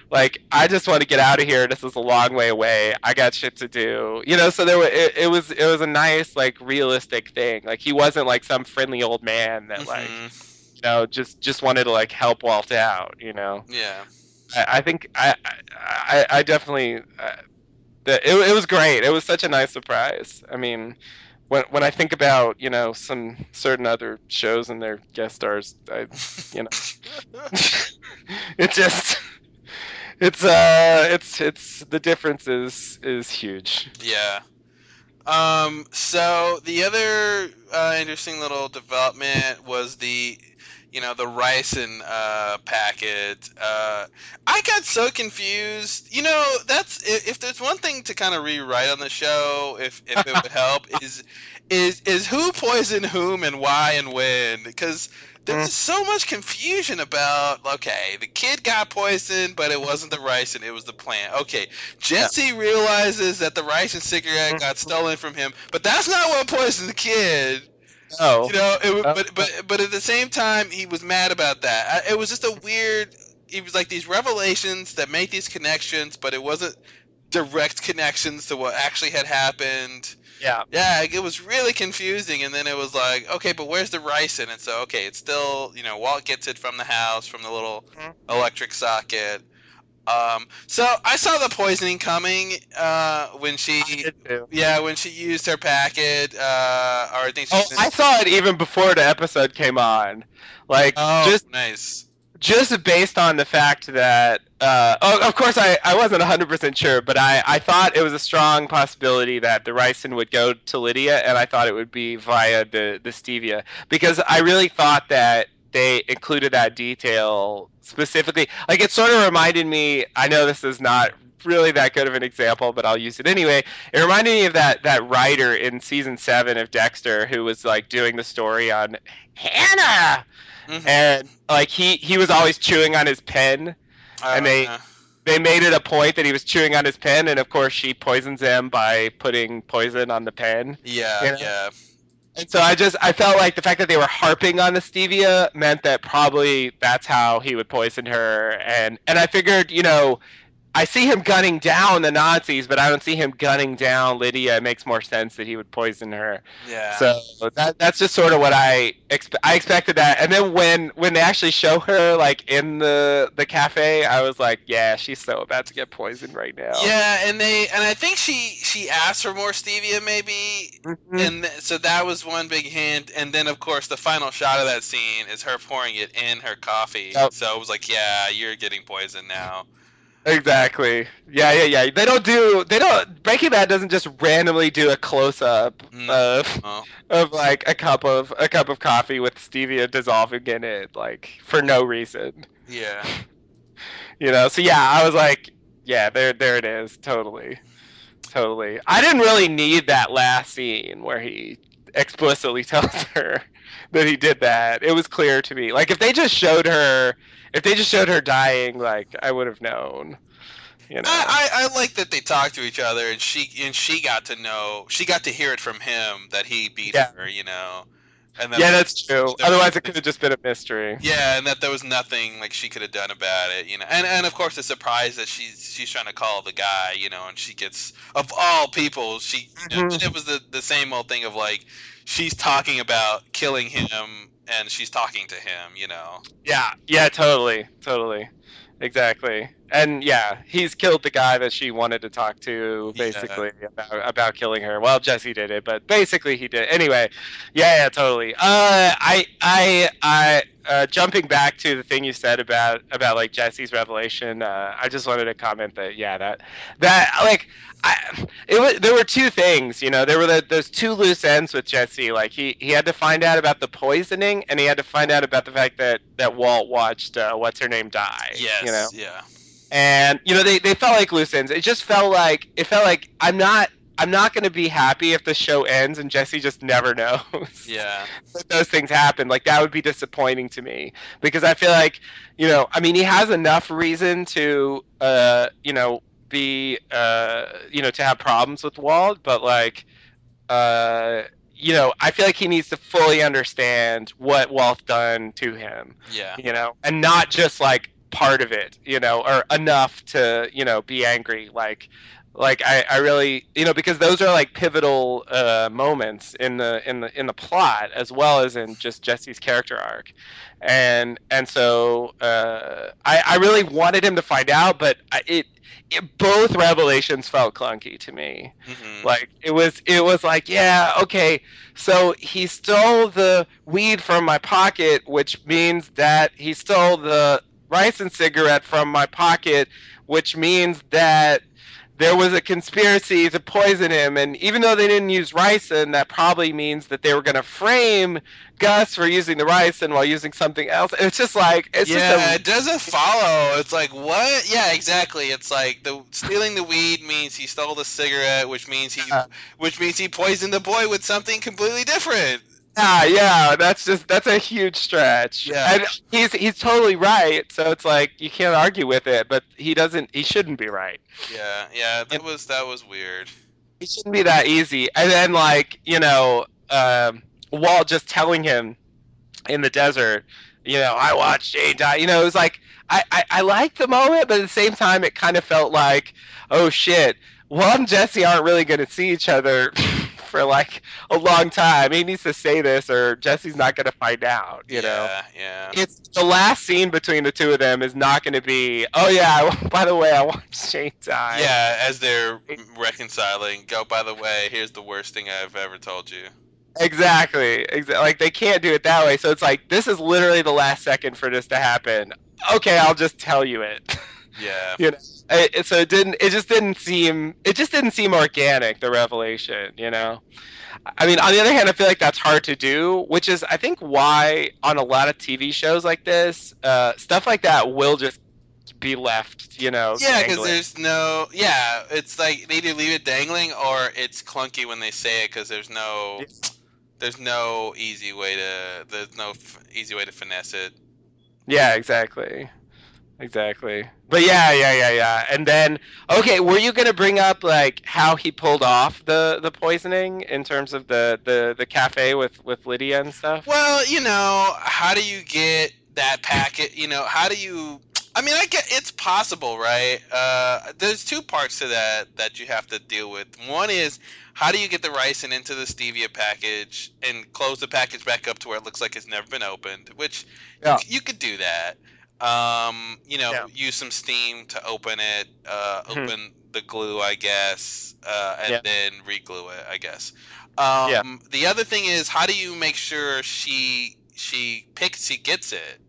Like, I just want to get out of here. This is a long way away. I got shit to do. So it was a nice, like, realistic thing. Like, he wasn't like some friendly old man that like hmm just wanted to like help Walt out. Yeah. I think I definitely it was great. It was such a nice surprise. I mean, when I think about some certain other shows and their guest stars, you know it just it's the difference is huge. Yeah. So the other interesting little development was the rice and packet. I got so confused. If there's one thing to kind of rewrite on the show, if it would help, is who poisoned whom and why and when? Because there was so much confusion about. Okay, the kid got poisoned, but it wasn't the rice and it was the plant. Okay, Jesse realizes that the rice and cigarette got stolen from him, but that's not what poisoned the kid. Oh, But at the same time, he was mad about that. It was just a weird. It was like these revelations that made these connections, but it wasn't direct connections to what actually had happened. yeah. Yeah, it was really confusing, and then it was like, okay, but where's the rice in it? So okay, it's still Walt gets it from the house from the little electric socket. So I saw the poisoning coming when she, I did too. yeah, when she used her packet, or I think she. Oh, I saw it even before the episode came on. Like Oh, nice. just based on the fact that of course I wasn't 100% sure, but I thought it was a strong possibility that the ricin would go to Lydia, and I thought it would be via the stevia, because I really thought that they included that detail specifically. Like, it sort of reminded me, I know this is not really that good of an example, but I'll use it anyway. It reminded me of that writer in season 7 of Dexter who was like doing the story on Hannah, and like he was always chewing on his pen, and they made it a point that he was chewing on his pen, and of course she poisons him by putting poison on the pen. Yeah, yeah. And so I felt like the fact that they were harping on the stevia meant that probably that's how he would poison her, and I figured, I see him gunning down the Nazis, but I don't see him gunning down Lydia. It makes more sense that he would poison her. Yeah. So that's just sort of what I expected that. And then when they actually show her like in the cafe, I was like, yeah, she's so about to get poisoned right now. Yeah, and I think she asked for more stevia maybe, and so that was one big hint. And then of course the final shot of that scene is her pouring it in her coffee. Yep. So it was like, yeah, you're getting poisoned now. Exactly. Yeah. They don't Breaking Bad doesn't just randomly do a close up of like a cup of coffee with stevia dissolving in it, like, for no reason. Yeah. So yeah, I was like, yeah, there it is. Totally. I didn't really need that last scene where he explicitly tells her that he did that. It was clear to me. Like, if they just showed her dying, like, I would have known. I like that they talked to each other, and she got to know, she got to hear it from him that he beat her. And yeah, that's true. Otherwise, it could have just been a mystery. Yeah, and that there was nothing like she could have done about it. And of course the surprise that she's trying to call the guy, and she gets, of all people, and it was the same old thing of like, she's talking about killing him and she's talking to him. Yeah, totally, exactly. And yeah, he's killed the guy that she wanted to talk to, basically, about killing her. Well, Jesse did it, but basically he did. Anyway, yeah, totally. Jumping back to the thing you said about like Jesse's revelation, I just wanted to comment that like, there were two things. There were those two loose ends with Jesse. Like, he had to find out about the poisoning, and he had to find out about the fact that Walt watched what's her name die. Yes. Yeah. And they felt like loose ends. It felt like I'm not going to be happy if the show ends and Jesse just never knows. Yeah. that those things happen. Like, that would be disappointing to me, because I feel like, I mean, he has enough reason to be to have problems with Walt, but like, I feel like he needs to fully understand what Walt's done to him. Yeah. And not just like part of it, or enough to, be angry. Like, Like I really, because those are like pivotal moments in the plot as well as in just Jesse's character arc, and so I really wanted him to find out, but both revelations felt clunky to me. Hmm. Like it was like, yeah, okay, so he stole the weed from my pocket, which means that he stole the rice and cigarette from my pocket, which means that there was a conspiracy to poison him, and even though they didn't use ricin, that probably means that they were going to frame Gus for using the ricin while using something else. It's just like it's just Yeah, a it doesn't follow. It's like what? Yeah, exactly. It's like the stealing the weed means he stole the cigarette, which means he poisoned the boy with something completely different. yeah. That's a huge stretch, Yeah, and he's totally right. So it's like you can't argue with it, but he shouldn't be right. yeah. That was weird. It shouldn't be that easy. And then like Walt just telling him in the desert, I watched Jane die. It was like I liked the moment, but at the same time, it kind of felt like, oh shit, Walt and Jesse aren't really going to see each other for like a long time. He needs to say this, or Jesse's not going to find out. Yeah, yeah. It's the last scene between the two of them is not going to be. Oh yeah, by the way, I watched Jane die. Yeah, as they're reconciling, go, by the way, here's the worst thing I've ever told you. Exactly. Like they can't do it that way. So it's like this is literally the last second for this to happen. Okay, I'll just tell you it. Yeah. you know. So it didn't. It just didn't seem. It just didn't seem organic. The revelation. I mean, on the other hand, I feel like that's hard to do, which is I think why on a lot of TV shows like this, stuff like that will just be left. Yeah, because Dangling. there's no. Yeah, it's like they either leave it dangling or it's clunky when they say it because there's no easy way to easy way to finesse it. Yeah, exactly. Exactly. But yeah. And then, okay, were you gonna bring up like how he pulled off the poisoning in terms of the cafe with Lydia and stuff? Well, how do you get that packet? How do you? I mean, I get it's possible, right? There's two parts to that you have to deal with. One is how do you get the ricin into the stevia package and close the package back up to where it looks like it's never been opened, which Yeah. you could do that. Yeah. Use some steam to open it, Mhm. open the glue, I guess, and Yeah. then re-glue it, I guess. Yeah. The other thing is, how do you make sure she gets it?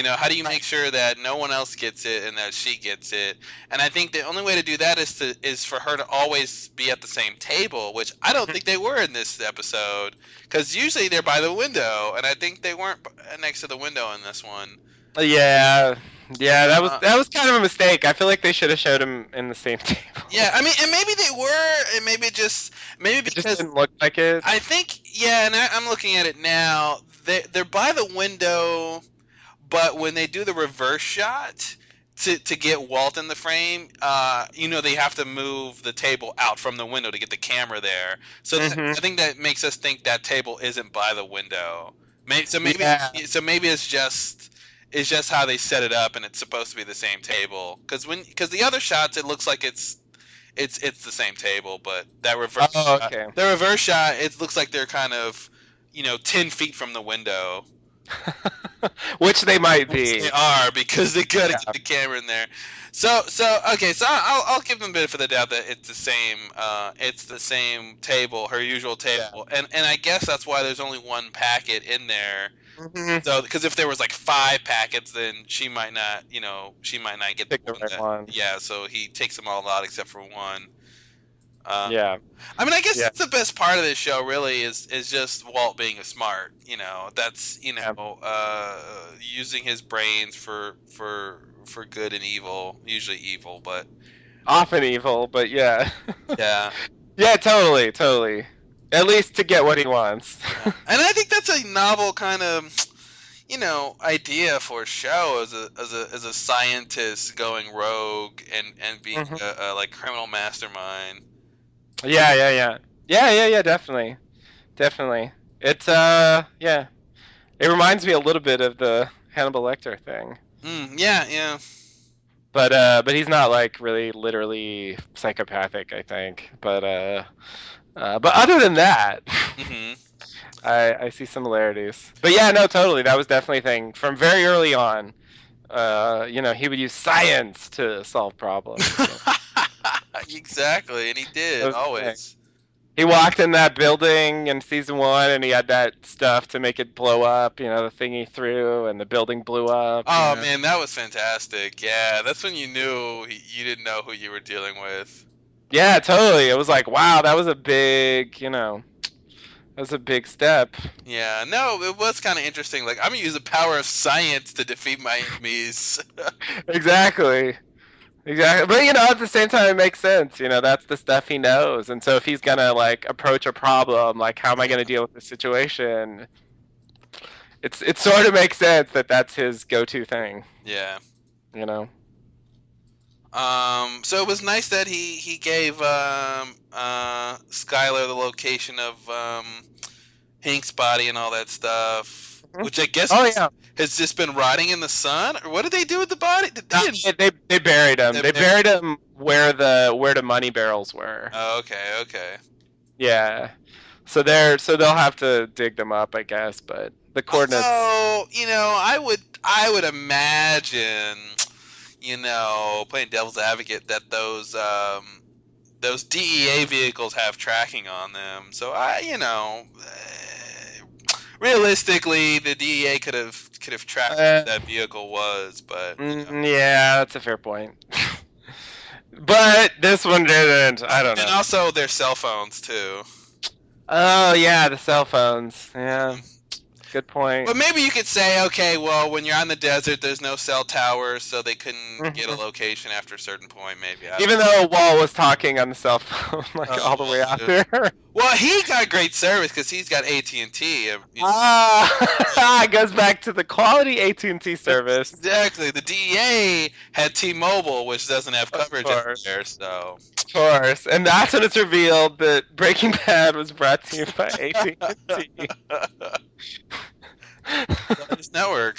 How do you make sure that no one else gets it and that she gets it? And I think the only way to do that is for her to always be at the same table, which I don't think they were in this episode, because usually they're by the window, and I think they weren't next to the window in this one. Yeah. Yeah, that was Uh, that was kind of a mistake. I feel like they should have showed him in the same table. yeah, I mean, and maybe they were, and maybe It just because didn't look like it. I think, yeah, and I'm looking at it now. They're by the window, but when they do the reverse shot to get Walt in the frame, they have to move the table out from the window to get the camera there. So Hmm. I think that makes us think that table isn't by the window. Maybe Yeah. so maybe it's just how they set it up, and it's supposed to be the same table. Because the other shots, it looks like it's the same table, but Oh, okay. the reverse shot, it looks like they're kind of 10 feet from the window. Which they might Which be. they are, because they gotta Yeah. get the camera in there. So okay, so I'll give them a bit for the doubt that it's the same table, her usual Yeah. table, and I guess that's why there's only one packet in there. Hmm. So because if there was like 5 packets, then she might not get the Pick the one right that. one. Yeah, so he takes them all out except for one. Uh, Yeah. I mean, I guess Yeah. that's the best part of this show, really, is just Walt being a smart. That's Yeah. using his brains for good and evil, usually evil, but Often evil, but yeah. yeah, Yeah, totally, totally. At least to get what he wants. yeah. And I think that's a novel kind of idea for a show as a scientist going rogue and being Hmm. a like criminal mastermind. Yeah, definitely. Definitely. It's yeah. It reminds me a little bit of the Hannibal Lecter thing. Yeah, yeah. but he's not like really literally psychopathic, I think. But other than that, Hmm. I see similarities. But yeah, no, totally. That was definitely a thing from very early on. He would use science to solve problems. Exactly, and he That did was the thing. always. He walked in that building in season one, and he had that stuff to make it blow up. The thing he threw, and the building blew up. Oh man, that was fantastic. Yeah, that's when you knew you didn't know who you were dealing with. Yeah, totally. It was like, wow, that was a that was a big step. Yeah, no, it was kind of interesting. Like, I'm gonna use the power of science to defeat my enemies. Exactly. Exactly. But at the same time it makes sense. That's the stuff he knows. And so if he's gonna like approach a problem, like how am I gonna deal with this situation? It sort of makes sense that that's his go-to thing, Yeah. you know. So it was nice that he gave Skylar the location of Hank's body and all that stuff, Mhm. which I guess Oh yeah. has just been rotting in the sun. Or what did they do with the body? They No, didn't. they buried him. They They buried- buried him where the money barrels were. Oh, okay, okay. Yeah. So they'll have to dig them up, I guess, but the coordinates. Oh, I would imagine, playing devil's advocate, that those DEA vehicles have tracking on them. So realistically, the DEA could have tracked Uh, what that vehicle was, but yeah, that's a fair point. But this one didn't. I don't and know. also their cell phones too. Oh yeah, the cell phones. Yeah, good point. But maybe you could say, okay, well, when you're on the desert, there's no cell towers, so they couldn't get a Mhm. location after a certain point. Maybe. Even though Walt was talking on the cell phone like Oh, all the way out well, there. well, he got great service because he's got AT&T. It goes back to the quality AT&T service. Exactly. The DEA had T-Mobile, which doesn't have Of coverage out course. there. So Of course, and that's when it's revealed that Breaking Bad was brought to you by AT&T. this network.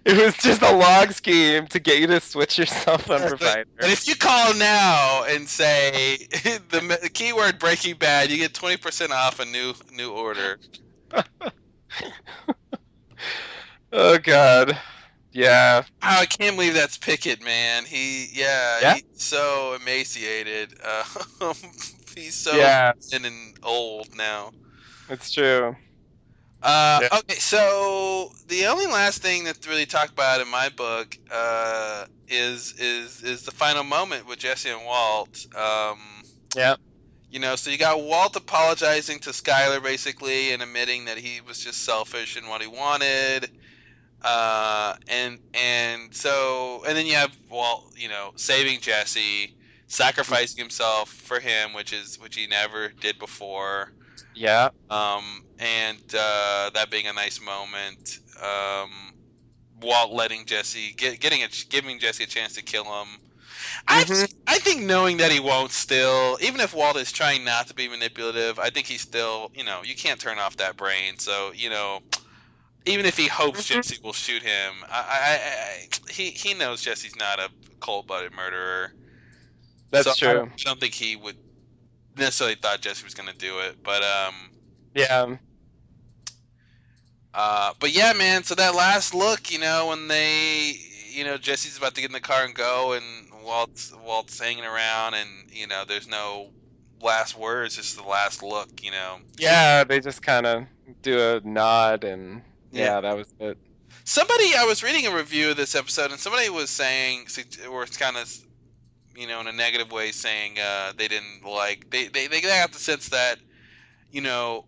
It was just a log scheme to get you to switch your cell phone provider. And if you call now and say the keyword Breaking Bad, you get 20% off a new order. Oh God, yeah, Oh, I can't believe that's Pickett, man. yeah, He's so emaciated. He's so yeah. thin and old now. It's true. Yeah. Okay, so the only last thing that's really talked about in my book is the final moment with Jesse and Walt. Yeah. So you got Walt apologizing to Skyler basically and admitting that he was just selfish in what he wanted. And then you have Walt, saving Jesse, sacrificing himself for him, which he never did before. Yeah. And that being a nice moment. Walt letting Jesse giving Jesse a chance to kill him. Hmm. I think knowing that he won't still, even if Walt is trying not to be manipulative, I think he's still, you can't turn off that brain. So, even if he hopes Hmm. Jesse will shoot him, he knows Jesse's not a cold-blooded murderer. So That's true. I don't think he would necessarily thought Jesse was going to do it. Yeah. But yeah, man. So that last look, when Jesse's about to get in the car and go, and Walt's hanging around, and there's no last words, just the last look. Yeah. They just kind of do a nod, and yeah, that was it. I was reading a review of this episode, and somebody was saying, or it's kind of, in a negative way, saying they didn't like they got the sense that you know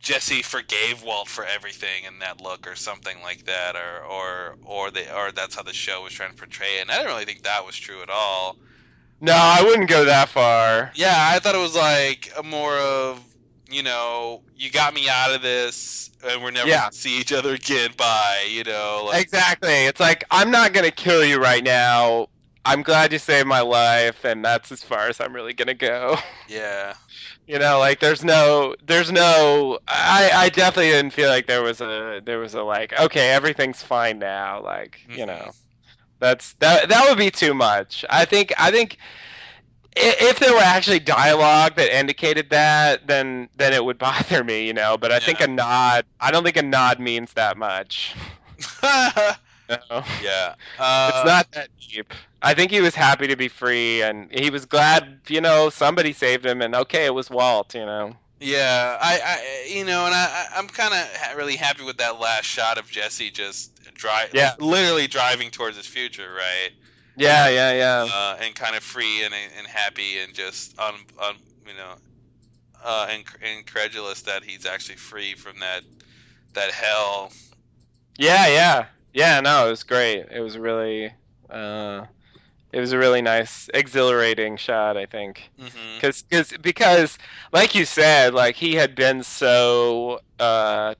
Jesse forgave Walt for everything in that look or something like that, or that's how the show was trying to portray it. And I didn't really think that was true at all. No, I wouldn't go that far. Yeah, I thought it was like a more of you got me out of this, and we're never Yeah. gonna see each other again. Bye. Like, Exactly. It's like I'm not gonna kill you right now. I'm glad you saved my life, and that's as far as I'm really gonna go. yeah. Like there's no. I definitely didn't feel like there was a like okay, everything's fine now. Like Mhm. That would be too much. I think if there were actually dialogue that indicated that, then it would bother me, you know. But I think Yeah. a nod. I don't think a nod means that much. No. Yeah. It's not that deep. I think he was happy to be free, and he was glad, you know, somebody saved him, and okay, it was Walt, you know. Yeah, and I'm kind of really happy with that last shot of Jesse just Yeah, literally driving towards his future, right? yeah, yeah, yeah. And kind of free and happy and just you know, incredulous that he's actually free from that hell. Yeah, yeah, yeah. No, it was great. Uh, it was a really nice, exhilarating shot. I think, Hmm. because, like you said, like he had been so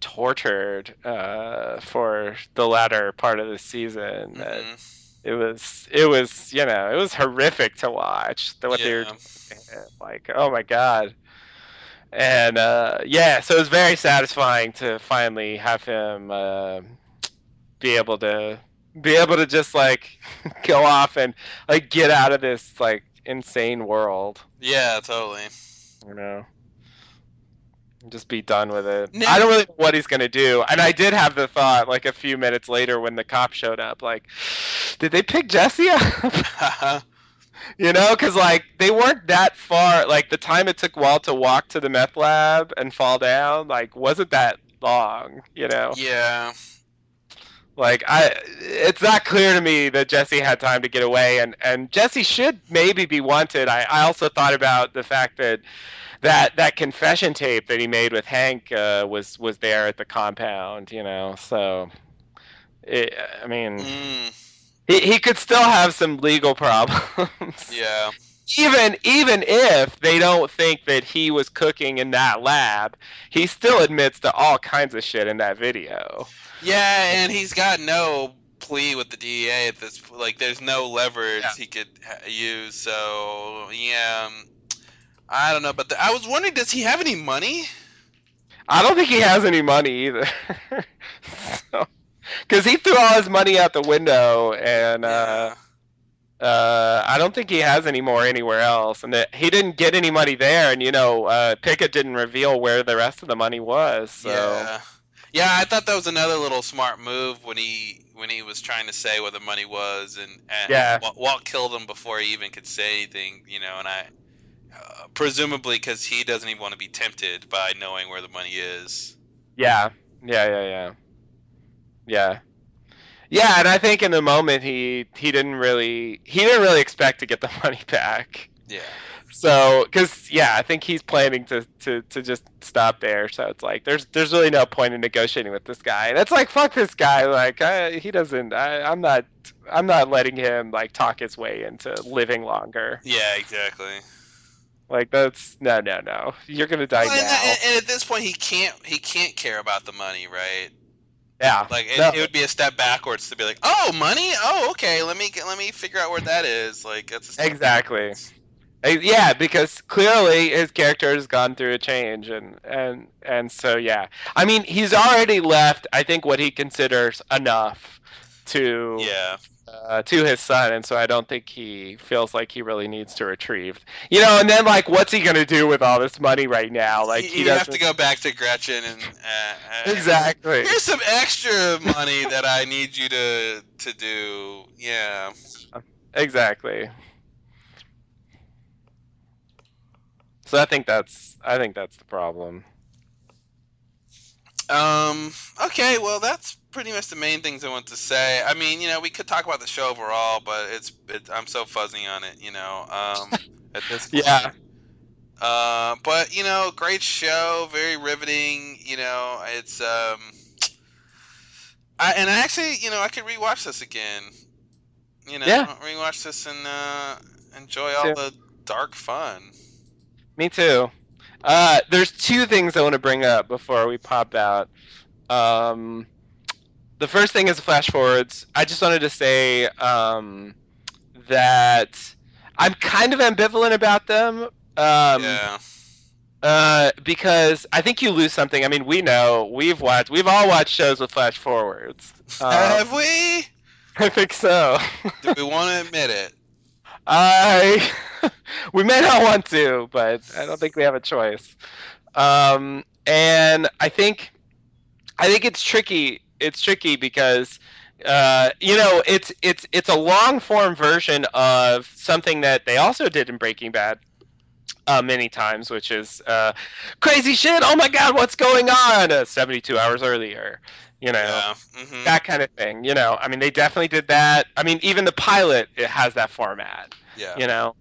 tortured for the latter part of the season that Hmm. it was you know it was horrific to watch what they were Yeah. doing to him. Like, oh my god. And yeah, so it was very satisfying to finally have him be able to be able to just like go off and like get out of this like insane world, Yeah, totally. you know, just be done with it. Now, I don't really know what he's gonna do, and I did have the thought like a few minutes later when the cop showed up, like, did they pick Jesse up? You know, because like they weren't that far. Like the time it took Walt to walk to the meth lab and fall down, like wasn't that long. You know, yeah. like it's not clear to me that Jesse had time to get away, and Jesse should maybe be wanted. I also thought about the fact that that confession tape that he made with Hank was there at the compound. You know, so I mean, Mm, he could still have some legal problems. yeah. Even if they don't think that he was cooking in that lab, he still admits to all kinds of shit in that video. Yeah, and he's got no plea with the DEA at this. Like, there's no Yeah. leverage he could use. So yeah, I don't know. But I was wondering, does he have any money? I don't think he has any money either. So, because he threw all his money out the window, and Yeah. I don't think he has any more anywhere else, and that he didn't get any money there. And you know, Pickett didn't reveal where the rest of the money was. So Yeah. Yeah, I thought that was another little smart move when he was trying to say what the money was, and yeah, Walt killed him before he even could say anything, you know. And I presumably because he doesn't even want to be tempted by knowing where the money is. yeah, yeah, yeah, yeah, yeah. Yeah, and I think in the moment he didn't really expect to get the money back. Yeah. So, because yeah, I think he's planning to just stop there. So it's like there's really no point in negotiating with this guy. And it's like fuck this guy. Like he doesn't. I'm not letting him like talk his way into living longer. Yeah, exactly. Like that's no no no. You're gonna die Well, now. and at this point, he can't care about the money, right? Yeah. Like No. it would be a step backwards to be like, oh, money, oh, okay, let me figure out where that is. Like that's a step Exactly. backwards. Yeah, because clearly his character has gone through a change, and so yeah. I mean, he's already left. I think what he considers enough to Yeah, to his son, and so I don't think he feels like he really needs to retrieve. You know, and then like, what's he gonna do with all this money right now? Like he you have to doesn't go back to Gretchen and exactly, here's some extra money that I need you to do. Yeah. exactly. So I think that's the problem. Um. Okay. Well, that's pretty much the main things I want to say. I mean, you know, we could talk about the show overall, but I'm so fuzzy on it. You know. At this Yeah, point. But you know, great show, very riveting. You know, it's I actually, you know, I could rewatch this again. You know, yeah, rewatch this and enjoy me all too. the dark fun. Me too. There's two things I want to bring up before we pop out. Um, the first thing is flash forwards. I just wanted to say that I'm kind of ambivalent about them um, Yeah. because I think you lose something. I mean, we've all watched shows with flash forwards. Have we? I think so. Do we want to admit it? I we may not want to, but I don't think we have a choice. And I think it's tricky. It's tricky because it's a long form version of something that they also did in Breaking Bad many times, which is crazy shit. Oh my god, what's going on? 72 hours earlier, you know, Yeah. Hmm. that kind of thing. I mean, they definitely did that. I mean, even the pilot it has that format. Yeah. You know,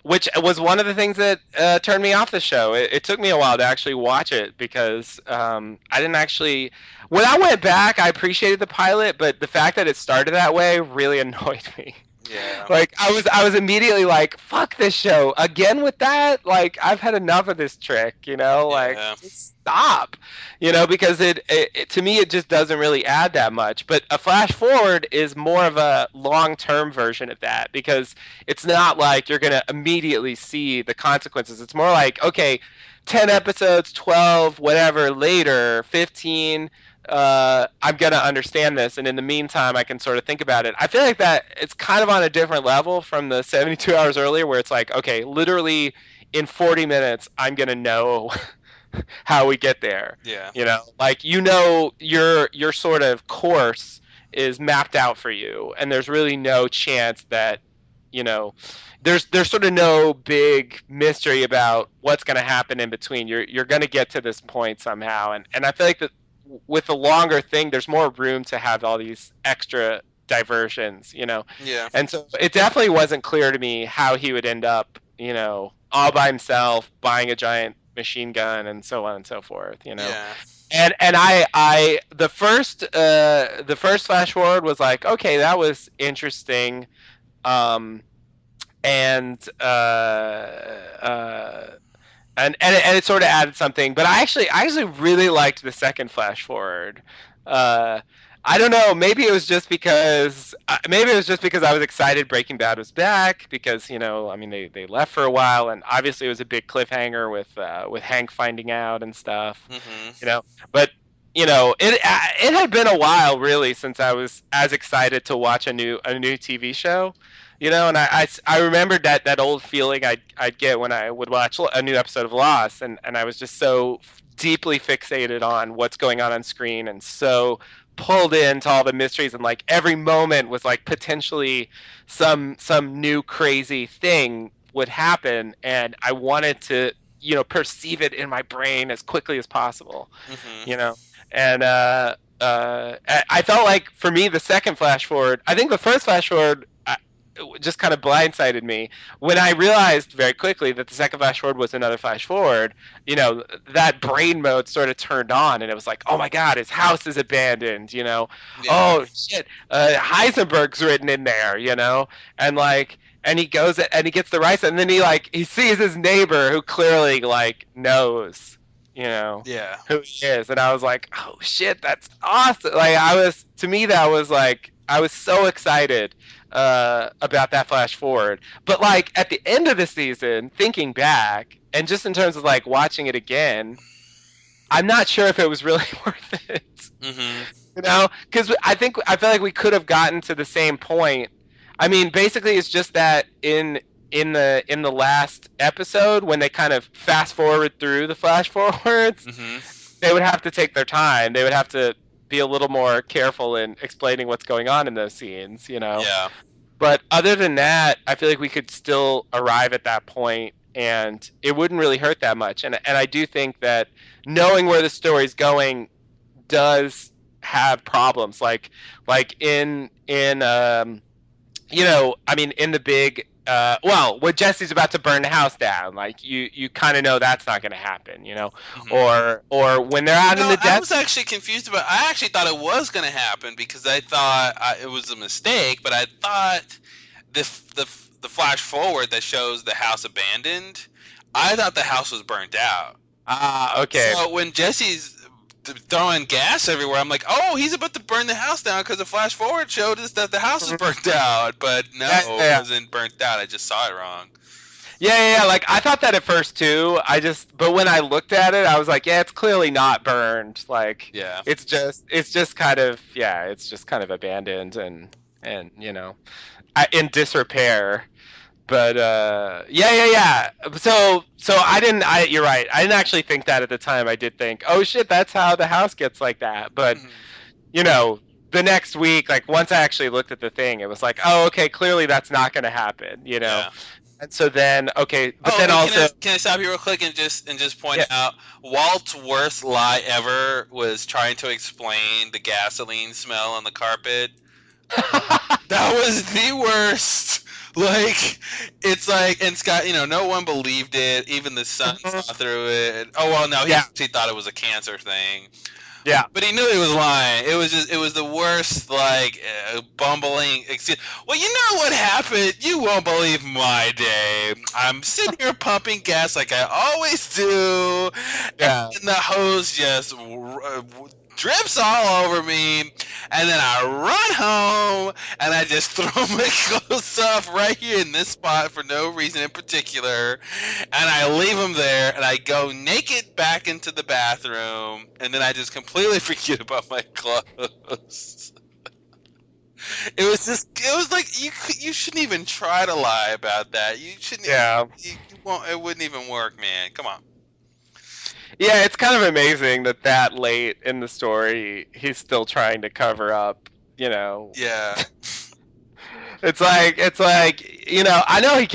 which was one of the things that turned me off the show. It took me a while to actually watch it because I didn't actually. When I went back, I appreciated the pilot, but the fact that it started that way really annoyed me. Yeah. Like I was immediately like, "Fuck this show again with that." Like I've had enough of this trick, Like Yeah. just stop, because it to me it just doesn't really add that much. But a flash forward is more of a long term version of that because it's not like you're gonna immediately see the consequences. It's more like, okay, 10 episodes, 12, whatever later, 15. I'm gonna understand this, and in the meantime, I can sort of think about it. I feel like that it's kind of on a different level from the 72 hours earlier, where it's like, okay, literally in 40 minutes, I'm gonna know how we get there. Yeah. Like your sort of course is mapped out for you, and there's really no chance that you know there's sort of no big mystery about what's going to happen in between. You're going to get to this point somehow, and I feel like that with a longer thing, there's more room to have all these extra diversions. Yeah. And so it definitely wasn't clear to me how he would end up, all by himself, buying a giant machine gun and so on and so forth. Yeah. And the first flash forward was like, okay, that was interesting. Um, and it sort of added something. But I actually really liked the second flash forward. Uh, I don't know. Maybe it was just because I was excited Breaking Bad was back because I mean they left for a while and obviously it was a big cliffhanger with Hank finding out and stuff. Hmm. You know, but it had been a while really since I was as excited to watch a new TV show. And I remembered that old feeling I'd get when I would watch a new episode of Lost, and I was just so deeply fixated on what's going on screen and so pulled into all the mysteries, and like every moment was like potentially some new crazy thing would happen, and I wanted to perceive it in my brain as quickly as possible. Hmm. you know and I felt like for me the second flash forward, I think the first flash forward just kind of blindsided me when I realized very quickly that the second flash forward was another flash forward. That brain mode sort of turned on, and it was like, oh my god, his house is abandoned. Yeah. Oh shit, Heisenberg's written in there. And like, and he goes and he gets the rice, and then he sees his neighbor who clearly like knows. Yeah. Who he is, and I was like, oh shit, that's awesome. Like to me that was like I was so excited about that flash forward. But like at the end of the season, thinking back, and just in terms of like watching it again, I'm not sure if it was really worth it. Hmm. Because I feel like we could have gotten to the same point. I mean, basically, it's just that in the last episode when they kind of fast forward through the flash forwards, Hmm. they would have to take their time. They would have to be a little more careful in explaining what's going on in those scenes. Yeah. But other than that, I feel like we could still arrive at that point and it wouldn't really hurt that much. And I do think that knowing where the story's going does have problems. Like I mean, in the big, when Jesse's about to burn the house down, like you kind of know that's not going to happen. Hmm. Or when they're out in the I was desert. actually confused about. I actually thought it was going to happen because I thought it was a mistake, but I thought the flash forward that shows the house abandoned. I thought the house was burnt out. Ah, okay. So when Jesse's throwing gas everywhere, I'm like, oh, he's about to burn the house down because the flash forward showed us that the house was burnt out. But no, Yeah, it yeah. wasn't burnt out. I just saw it wrong. Yeah. Like I thought that at first too. But when I looked at it, I was like, yeah, it's clearly not burned. Like Yeah. it's just kind of, yeah, it's just kind of abandoned and in disrepair. But yeah. So you're right. I didn't actually think that at the time. I did think, oh shit, that's how the house gets like that. But Mhm. you know, the next week, like once I actually looked at the thing, it was like, oh, okay, clearly that's not going to happen. Yeah. And so then, okay, but Oh, then and also, can I stop you real quick and just point yeah. out Walt's worst lie ever was trying to explain the gasoline smell on the carpet. That was the worst. Like, it's like, and Scott, no one believed it. Even the son saw through it. Oh well, no, Yeah, he thought it was a cancer thing, yeah. but he knew he was lying. It was the worst, like, bumbling excuse. Well, you know what happened? You won't believe my day. I'm sitting here pumping gas like I always do, and Yeah. the hose just drips all over me, and then I run home and I just throw my clothes off right here in this spot for no reason in particular, and I leave them there, and I go naked back into the bathroom, and then I just completely forget about my clothes. It was like you shouldn't even try to lie about that. You shouldn't. Yeah. You won't. It wouldn't even work, man. Come on. Yeah, it's kind of amazing that late in the story, he's still trying to cover up, you know. Yeah. It's like, I know he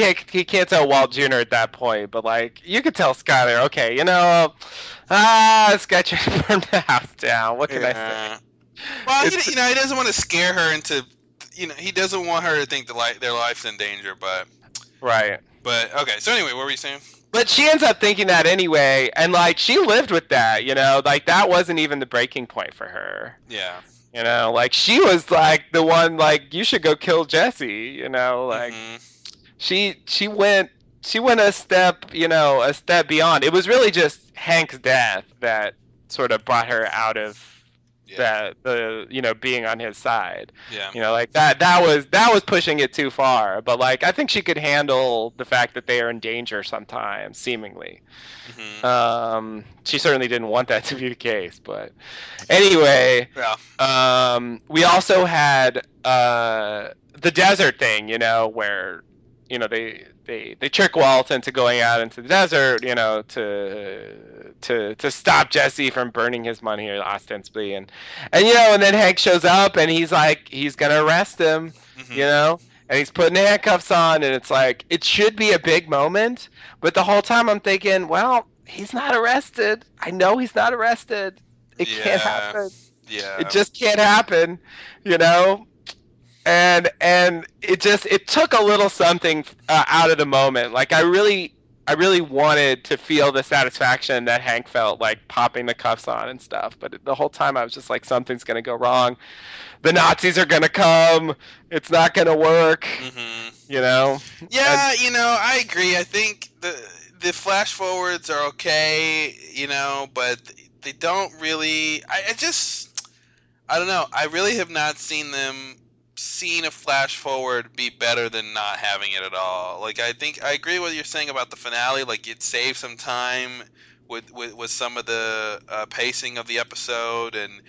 can't tell Walt Jr. at that point, but like you could tell Skyler, okay, this guy tried to burn the house down. What can I say? Yeah. Well, It's he doesn't want to scare her into, he doesn't want her to think their life's in danger. right. But okay. So anyway, what were you saying? But she ends up thinking that anyway, and like she lived with that, like that wasn't even the breaking point for her. Yeah. Like she was like the one like you should go kill Jesse, like Hmm. she went a step beyond. It was really just Hank's death that sort of brought her out of Yeah. the being on his side. Yeah. Like that was pushing it too far. But like I think she could handle the fact that they are in danger sometimes, seemingly. Hmm. She certainly didn't want that to be the case, but anyway, Yeah. we also had the desert thing, where they trick Walt into going out into the desert, to stop Jesse from burning his money ostensibly, and then Hank shows up and he's like he's gonna arrest him, Hmm. and he's putting handcuffs on, and it's like it should be a big moment, but the whole time I'm thinking, well, he's not arrested. I know he's not arrested. It can't Yeah. happen. It Yeah. just can't happen, you know and it took a little something out of the moment. Like I really wanted to feel the satisfaction that Hank felt, like popping the cuffs on and stuff, but the whole time I was just like, something's going to go wrong. The Nazis are going to come. It's not going to work, Hmm. you know and Yeah. I agree. I think the flash forwards are okay, but they don't really. I don't know. I really have not seen a flash forward be better than not having it at all. Like, I think I agree with what you're saying about the finale. Like, it saved some time with some of the pacing of the episode, and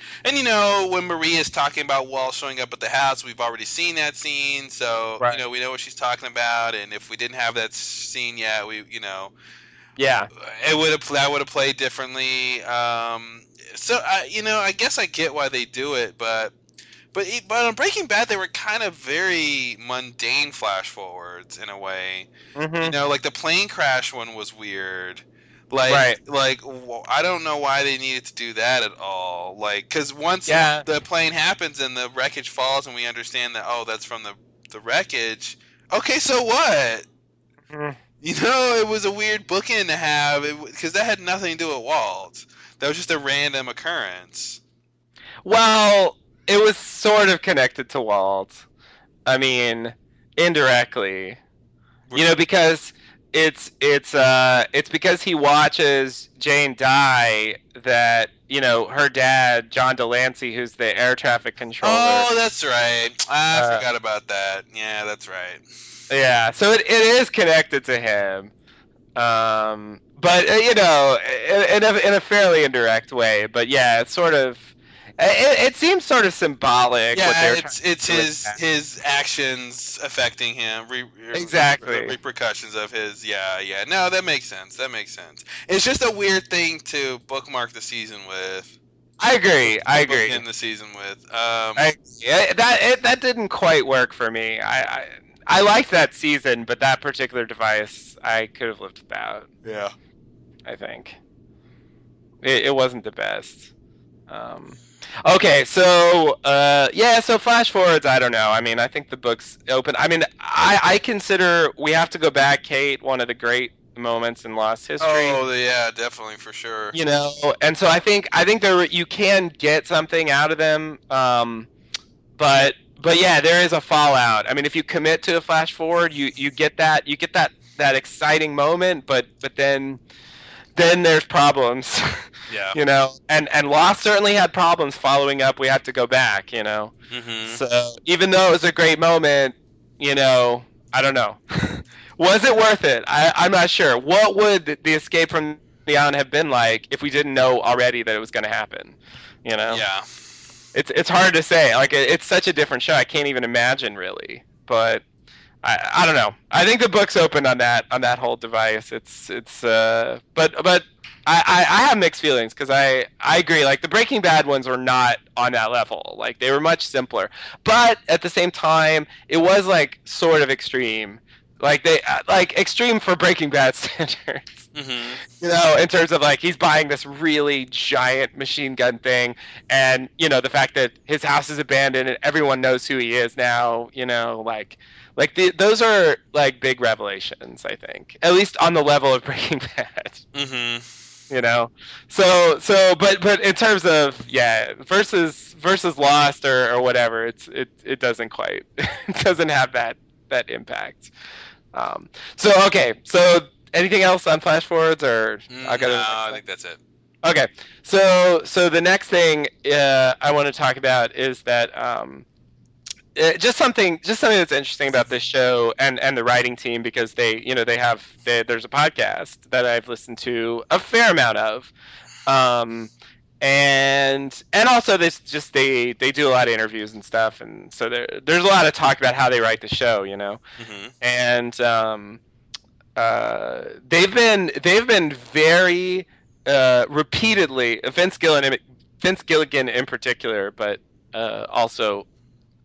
when Marie is talking about Walt showing up at the house, we've already seen that scene, so right. we know what she's talking about. And if we didn't have that scene yet, we Yeah. that would have played differently. So I guess I get why they do it, but on Breaking Bad, they were kind of very mundane flash forwards in a way. Mhm. Like the plane crash one was weird. Right. I don't know why they needed to do that at all. Like, because once Yeah. the plane happens and the wreckage falls, and we understand that, oh, that's from the wreckage. Okay, so what? Mhm. It was a weird bookend to have, because that had nothing to do with Walt. That was just a random occurrence. Well, it was sort of connected to Walt. I mean, indirectly. Because it's because he watches Jane die that her dad, John Delancey, who's the air traffic controller. Oh, that's right. I Uh, forgot about that. Yeah, that's right. Yeah, so it is connected to him. But you know, in a fairly indirect way. But yeah, it's sort of it seems sort of symbolic what Yeah, they're trying it's to do with that. his actions affecting him, the Exactly. repercussions of his. Yeah, yeah. No, that makes sense. That makes sense. It's just a weird thing to bookmark the season with, I agree. I or agree. bookend the season with. That didn't quite work for me. I liked that season, but that particular device I could have lived without. Yeah. I think it wasn't the best. Um, okay, so yeah, so flash forwards. I don't know. I mean, I think the book's open. I mean, I consider We Have to Go Back, Kate, one of the great moments in Lost history. Oh, yeah, definitely for sure. You know, and so I think there you can get something out of them. But yeah, there is a fallout. I mean, if you commit to a flash forward, you get that exciting moment, but then there's problems. Yeah. You know, and Lost certainly had problems following up. We have to go back. You know, Hmm. so even though it was a great moment, you know, I don't know, was it worth it? I'm not sure. What would the escape from the island have been like if we didn't know already that it was going to happen? You know, Yeah. it's hard to say. Like it's such a different show. I can't even imagine really. But I don't know. I think the book's open on that whole device. But I have mixed feelings because I agree. Like the Breaking Bad ones were not on that level. Like they were much simpler, but at the same time, it was like sort of extreme. Like they like extreme for Breaking Bad standards. Hmm. You know, in terms of like he's buying this really giant machine gun thing, and you know the fact that his house is abandoned and everyone knows who he is now. You know, those are like big revelations. I think, at least on the level of Breaking Bad. Hmm. You know, but in terms of versus Lost or whatever, it doesn't quite it doesn't have that impact. Um, so okay, so anything else on flash forwards or I'll go to No, the next I thing? think that's it. Okay, so the next thing I want to talk about is that just something that's interesting about this show and the writing team because there's a podcast that I've listened to a fair amount of, um, and also they do a lot of interviews and stuff, and so there's a lot of talk about how they write the show, you know, Hmm. and they've been very repeatedly Vince Gilligan in particular, but also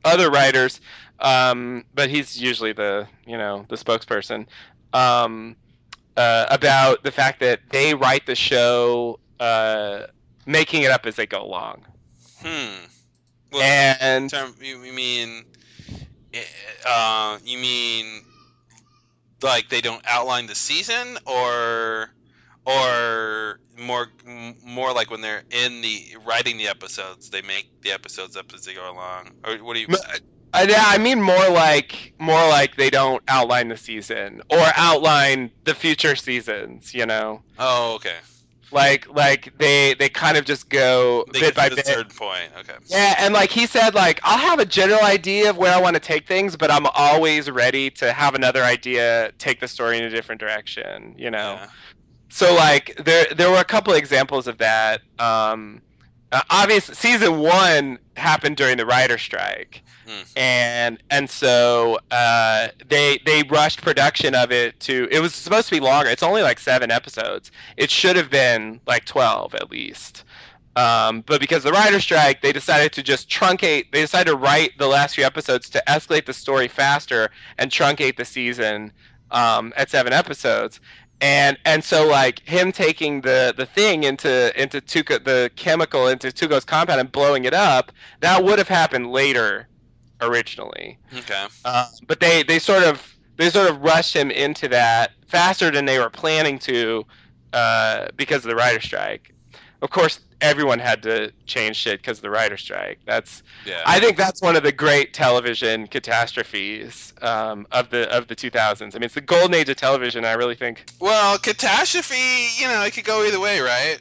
other writers, but he's usually the spokesperson, um, about the fact that they write the show making it up as they go along. Hmm. Well, And you mean, you mean like they don't outline the season, or more like when they're in the writing the episodes, they make the episodes up as they go along, or what do you? I mean more like they don't outline the season or outline the future seasons, you know. Oh, okay. Like they kind of just go They bit get by to the bit. certain point. Okay. Yeah, and like he said, like I'll have a general idea of where I want to take things, but I'm always ready to have another idea, take the story in a different direction, you know. Yeah. So like there were a couple of examples of that. Obviously, season one happened during the writer strike, Hmm. and so they rushed production of it to. It was supposed to be longer. It's only like 7 episodes. It should have been like 12 at least. But because of the writer strike, they decided to just truncate. They decided to write the last few episodes to escalate the story faster and truncate the season at 7 episodes. And so like him taking the thing into Tuco, the chemical into Tuco's compound and blowing it up, that would have happened later originally. Okay. But they sort of rushed him into that faster than they were planning to because of the writer strike. Of course, everyone had to change shit because of the writer strike. Yeah. I think that's one of the great television catastrophes of the 2000s. I mean, it's the golden age of television. I really think. Well, catastrophe, it could go either way, right?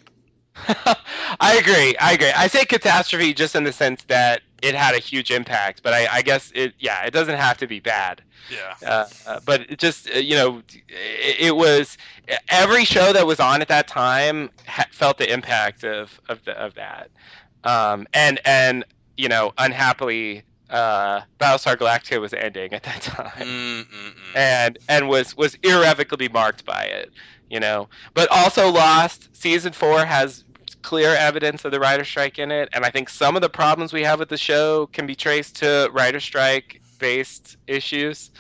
I agree. I say catastrophe just in the sense that it had a huge impact. But I guess it doesn't have to be bad. Yeah. But it just it was every show that was on at that time felt the impact of that. And unhappily, Battlestar Galactica was ending at that time, Mm-mm-mm. and was irrevocably marked by it. But also Lost season 4 has clear evidence of the writer strike in it, and I think some of the problems we have with the show can be traced to writer strike based issues,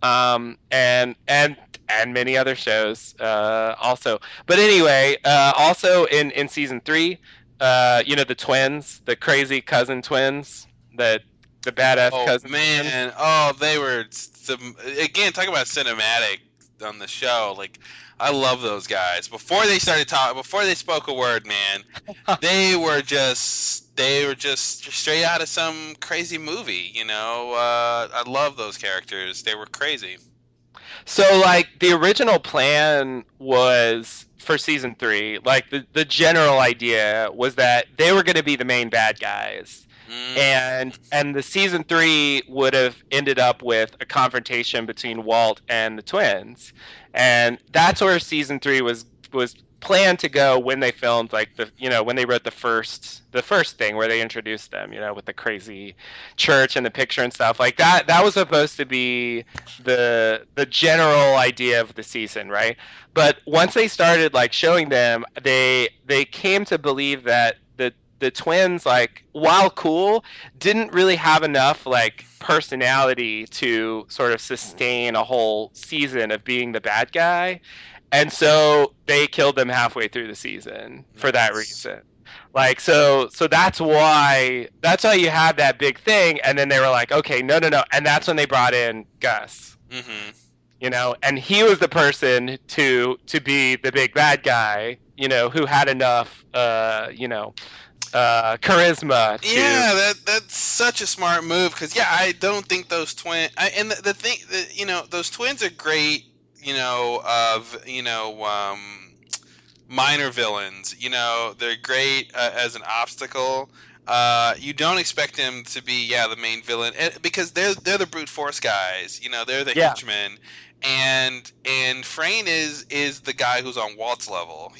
and many other shows also. But anyway, also in season 3, the twins, the crazy cousin twins, the badass Oh cousin twins. man, oh they were some, again, talk about cinematic on the show. Like I love those guys. Before they started talking, before they spoke a word, man, they were just straight out of some crazy movie. I love those characters. They were crazy. So like the original plan was for season 3, like the general idea was that they were going to be the main bad guys, Mm, and the season 3 would have ended up with a confrontation between Walt and the twins, and that's where season 3 was planned to go when they filmed, like when they wrote the first thing where they introduced them, with the crazy church and the picture and stuff like that. That was supposed to be the general idea of the season, right? But once they started like showing them, they came to believe that the twins, like, while cool, didn't really have enough like personality to sort of sustain a whole season of being the bad guy, and so they killed them halfway through the season for that nice. reason. Like, so that's why you had that big thing, and then they were like, okay, no, no, no, and that's when they brought in Gus, Hmm. and he was the person to be the big bad guy, who had enough charisma to. Yeah, that's such a smart move because yeah, I don't think those and the thing that those twins are great. Minor villains. They're great as an obstacle. You don't expect them to be, yeah, the main villain because they're the brute force guys. They're the Yeah, henchmen, and Frayne is the guy who's on Walt's level.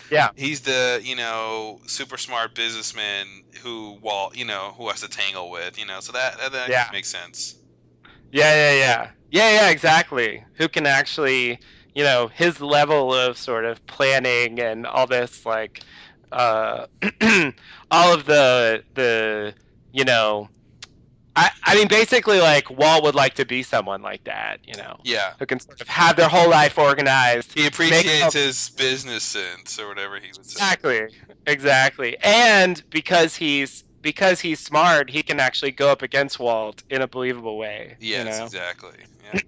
yeah, He's the super smart businessman who Walt who has to tangle with. So that yeah, makes sense. yeah, exactly. Who can actually, his level of sort of planning and all this, like, uh, all of the, you know, I mean, basically, like, Walt would like to be someone like that, Yeah, who can sort of have their whole life organized, he make appreciates his business sense or whatever he would say. exactly, exactly, and because he's smart, he can actually go up against Walt in a believable way, Yes, exactly.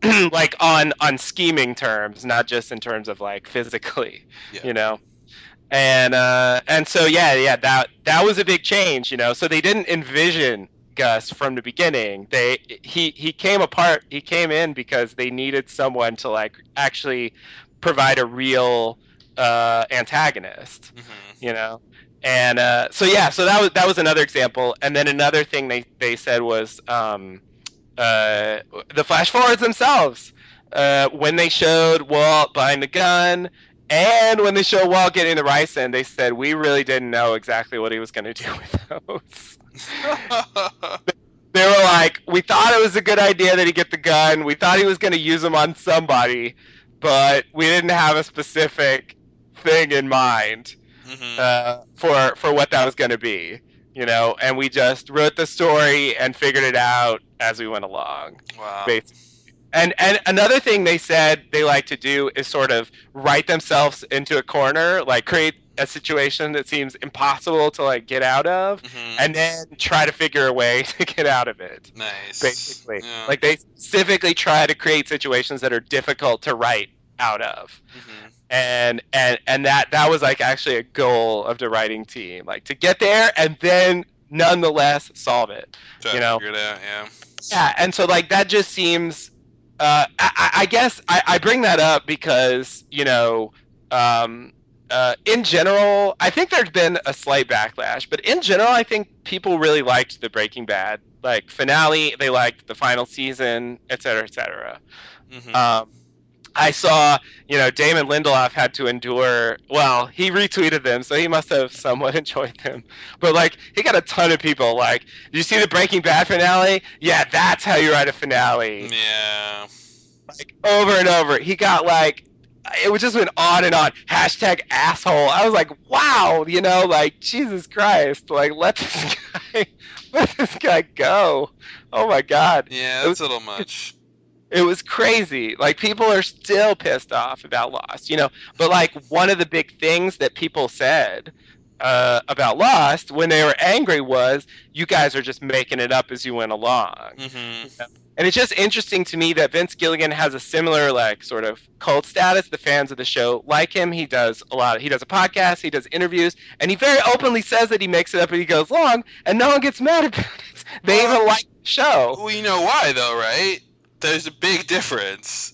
Yeah, like on scheming terms, not just in terms of like physically, yeah. you know. And so yeah, that was a big change, So they didn't envision Gus from the beginning. He came apart. He came in because they needed someone to like actually provide a real antagonist, Hmm. you know. And so that was another example. And then another thing they said was the flash forwards themselves. When they showed Walt buying the gun, and when they showed Walt getting the ricin, they said we really didn't know exactly what he was going to do with those. They were like, we thought it was a good idea that he get the gun. We thought he was going to use them on somebody, but we didn't have a specific thing in mind Hmm. for what that was going to be. And we just wrote the story and figured it out as we went along, Wow. basically. And another thing they said they like to do is sort of write themselves into a corner, like create a situation that seems impossible to like get out of, Hmm. and then try to figure a way to get out of it. Nice. Basically, Yeah. like they specifically try to create situations that are difficult to write out of, Hmm. and that was like actually a goal of the writing team, like to get there and then nonetheless solve it. Try You to know, figure it out. Yeah. yeah, and so like that just seems. I guess I bring that up because um, in general, I think there's been a slight backlash, but in general, I think people really liked the Breaking Bad like finale. They liked the final season, et cetera, et cetera. Hmm. Um, I saw, Damon Lindelof had to endure. Well, he retweeted them, so he must have somewhat enjoyed them. But like, he got a ton of people like, "Did you see the Breaking Bad finale? Yeah, that's how you write a finale." Yeah. Like over and over. He got like, it was just went on and on. Hashtag asshole. I was like, wow, like Jesus Christ, like guy, let this guy go. Oh my God, Yeah, it was that's a little much. it was crazy. Like people are still pissed off about Lost, But like one of the big things that people said about Lost when they were angry was, "You guys are just making it up as you went along." Hmm. And it's just interesting to me that Vince Gilligan has a similar like sort of cult status. The fans of the show like him. He does a lot. He does a podcast. He does interviews, and he very openly says that he makes it up as he goes along, and no one gets mad about it. They Well, even like the show. we know why though, right? There's a big difference.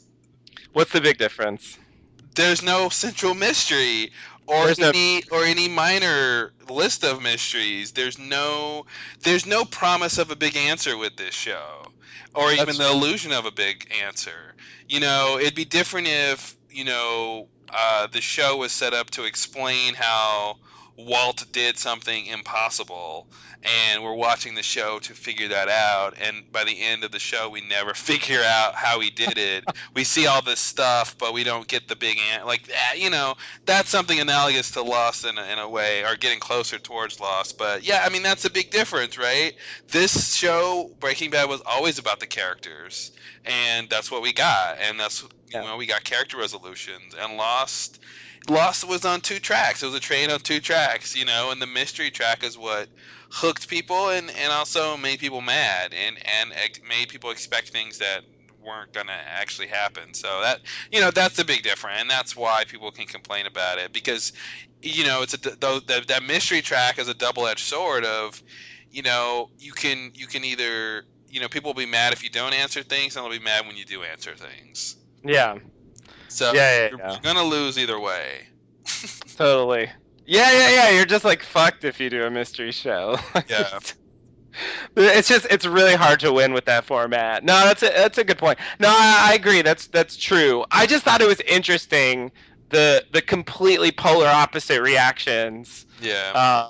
What's the big difference? There's no central mystery or There's no. any minor list of mysteries. There's no promise of a big answer with this show, or even That's the illusion of a big answer. It'd be different if the show was set up to explain how Walt did something impossible, and we're watching the show to figure that out. And by the end of the show, we never figure out how he did it. We see all this stuff, but we don't get the big like that. That's something analogous to Lost in a way, or getting closer towards Lost. But yeah, I mean that's a big difference, right? This show, Breaking Bad, was always about the characters, and that's what we got, and that's Yeah. we got character resolutions. And Lost was on two tracks. It was a train on two tracks, and the mystery track is what hooked people and also made people mad and made people expect things that weren't gonna actually happen. So that's the big difference, and that's why people can complain about it because it's that mystery track is a double-edged sword of you can either people will be mad if you don't answer things and they'll be mad when you do answer things. Yeah. So Yeah. you're, Yeah. you're gonna lose either way. Totally. Yeah. You're just like fucked if you do a mystery show. Yeah. It's really hard to win with that format. No, that's a good point. No, I agree. That's true. I just thought it was interesting the completely polar opposite reactions Yeah.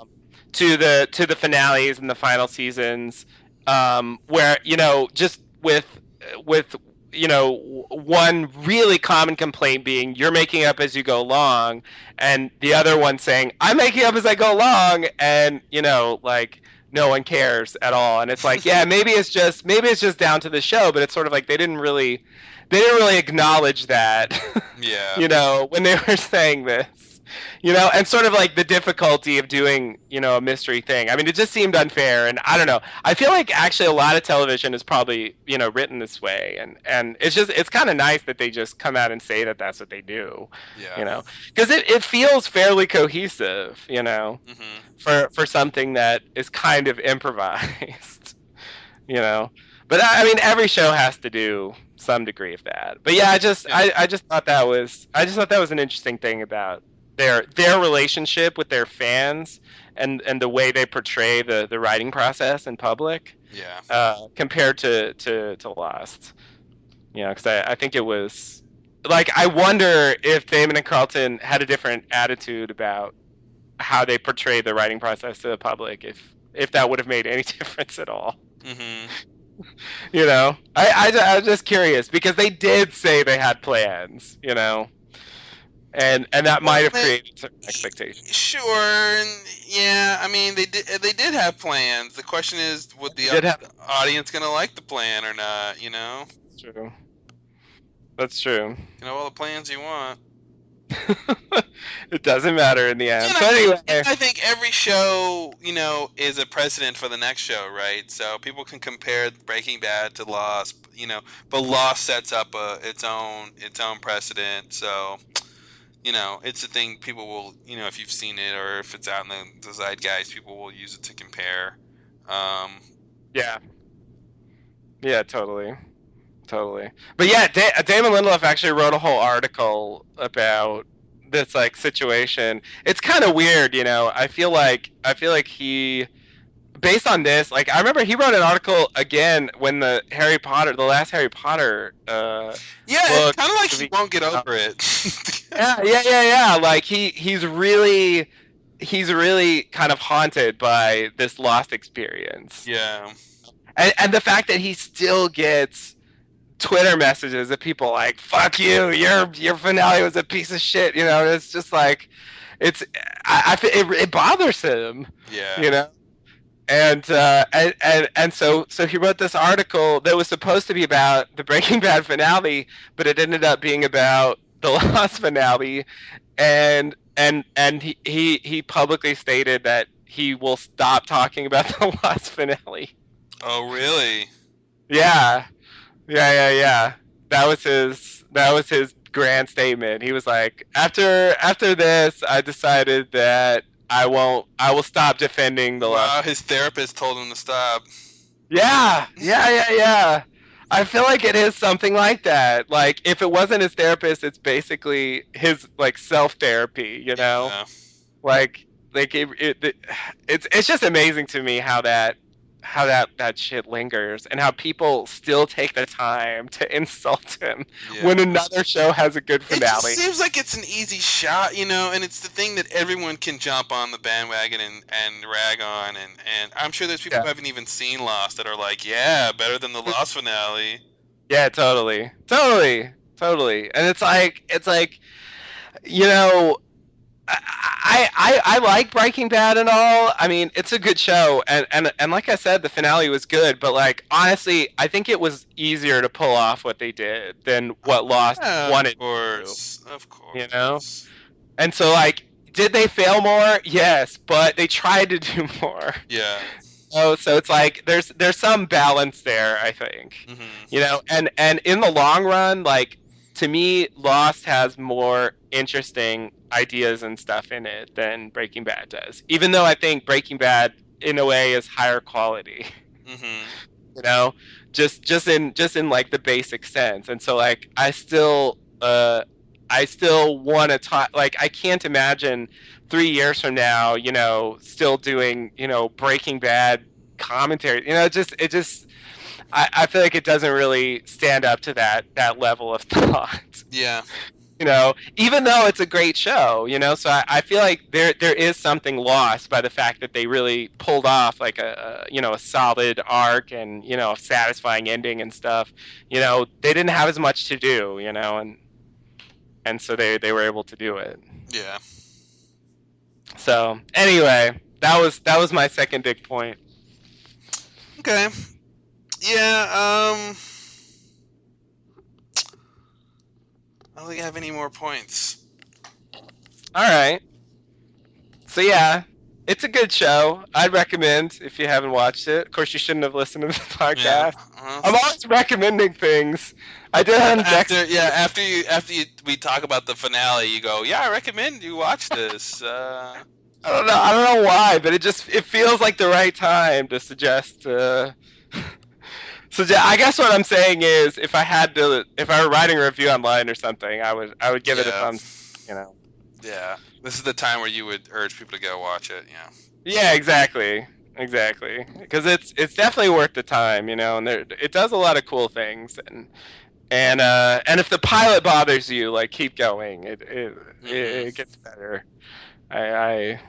to the finales and the final seasons, where just with one really common complaint being you're making up as you go along, and the other one saying I'm making up as I go along, and like no one cares at all. And it's like, yeah, maybe it's just down to the show, but it's sort of like they didn't really acknowledge that, Yeah. when they were saying this. And sort of like the difficulty of doing, a mystery thing. I mean, it just seemed unfair, and I don't know. I feel like actually a lot of television is probably, written this way, and it's kind of nice that they just come out and say that that's what they do, Yeah. because it feels fairly cohesive, Hmm. for something that is kind of improvised, you know. But I mean, every show has to do some degree of that. But yeah, Yeah. I just thought that was an interesting thing about their relationship with their fans and the way they portray the writing process in public, Yeah. compared to Lost. Because I think it was like, I wonder if Damon and Carlton had a different attitude about how they portray the writing process to the public, if that would have made any difference at all. Hmm. I was just curious because they did say they had plans, and that might have created certain expectations. Sure. And yeah. I mean, they did have plans. The question is, would the They did have. audience gonna like the plan or not? That's true. That's true. All the plans you want. It doesn't matter in the end. And So anyway, I think every show, is a precedent for the next show, right? So people can compare Breaking Bad to Lost, but Lost sets up its own precedent. So, it's a thing people will, if you've seen it or if it's out in the zeitgeist, people will use it to compare. Um, yeah, yeah, totally. Totally. But yeah, Damon Lindelof actually wrote a whole article about this like situation. It's kind of weird, you know. I feel like he, based on this, like I remember he wrote an article again when the last Harry Potter Yeah, it's book kind of like he movie won't get came out. over it. Yeah. Like he's really kind of haunted by this lost experience, Yeah. and the fact that he still gets Twitter messages of people like "fuck you, your finale was a piece of shit." You know, it's just like it's it bothers him. Yeah. You know, and so he wrote this article that was supposed to be about the Breaking Bad finale, but it ended up being about the Lost finale, and he publicly stated that he will stop talking about the Lost finale. Oh, really? Yeah, yeah. That was his grand statement. He was like, after this, I decided that I will stop defending the Lost. Wow, his therapist told him to stop. Yeah. I feel like it is something like that. Like if it wasn't his therapist, it's basically his like self therapy. You know, Yeah. like it's just amazing to me how that shit lingers and how people still take the time to insult him Yeah. when another show has a good It just finale. seems like it's an easy shot, and it's the thing that everyone can jump on the bandwagon and rag on, and I'm sure there's people Yeah. who haven't even seen Lost that are like, yeah, better than the Lost finale. Yeah, totally. And it's like you know, I like Breaking Bad and all. I mean, it's a good show, and like I said, the finale was good. But like honestly, I think it was easier to pull off what they did than what Lost Yeah, of wanted to do. course, of You know, course. and so like, did they fail more? Yes, but they tried to do more. Yeah. Oh, so it's like there's some balance there, I think. Hmm. You know, and in the long run, like to me, Lost has more interesting ideas and stuff in it than Breaking Bad does. Even though I think Breaking Bad, in a way, is higher quality. Hmm. You know, just in like the basic sense. And so like I still want to talk. Like I can't imagine 3 years from now, still doing Breaking Bad commentary. It just I feel like it doesn't really stand up to that level of thought. Yeah. Even though it's a great show. So I feel like there is something lost by the fact that they really pulled off like a solid arc and a satisfying ending and stuff. They didn't have as much to do. And so they were able to do it. Yeah. So anyway, that was my second big point. Okay. Yeah. I don't think I have any more points. All right. So yeah, it's a good show. I'd recommend if you haven't watched it. Of course, you shouldn't have listened to the Yeah. podcast. I'm always recommending things. I did on We talk about the finale, you go, yeah, I recommend you watch this. I don't know why, but it feels like the right time to suggest. I guess what I'm saying is, if I were writing a review online or something, I would give it a Yeah. thumbs. Yeah. This is the time where you would urge people to go watch it. Yeah. Yeah, exactly, because it's definitely worth the time, and it does a lot of cool things, and if the pilot bothers you, like keep going, it gets better. I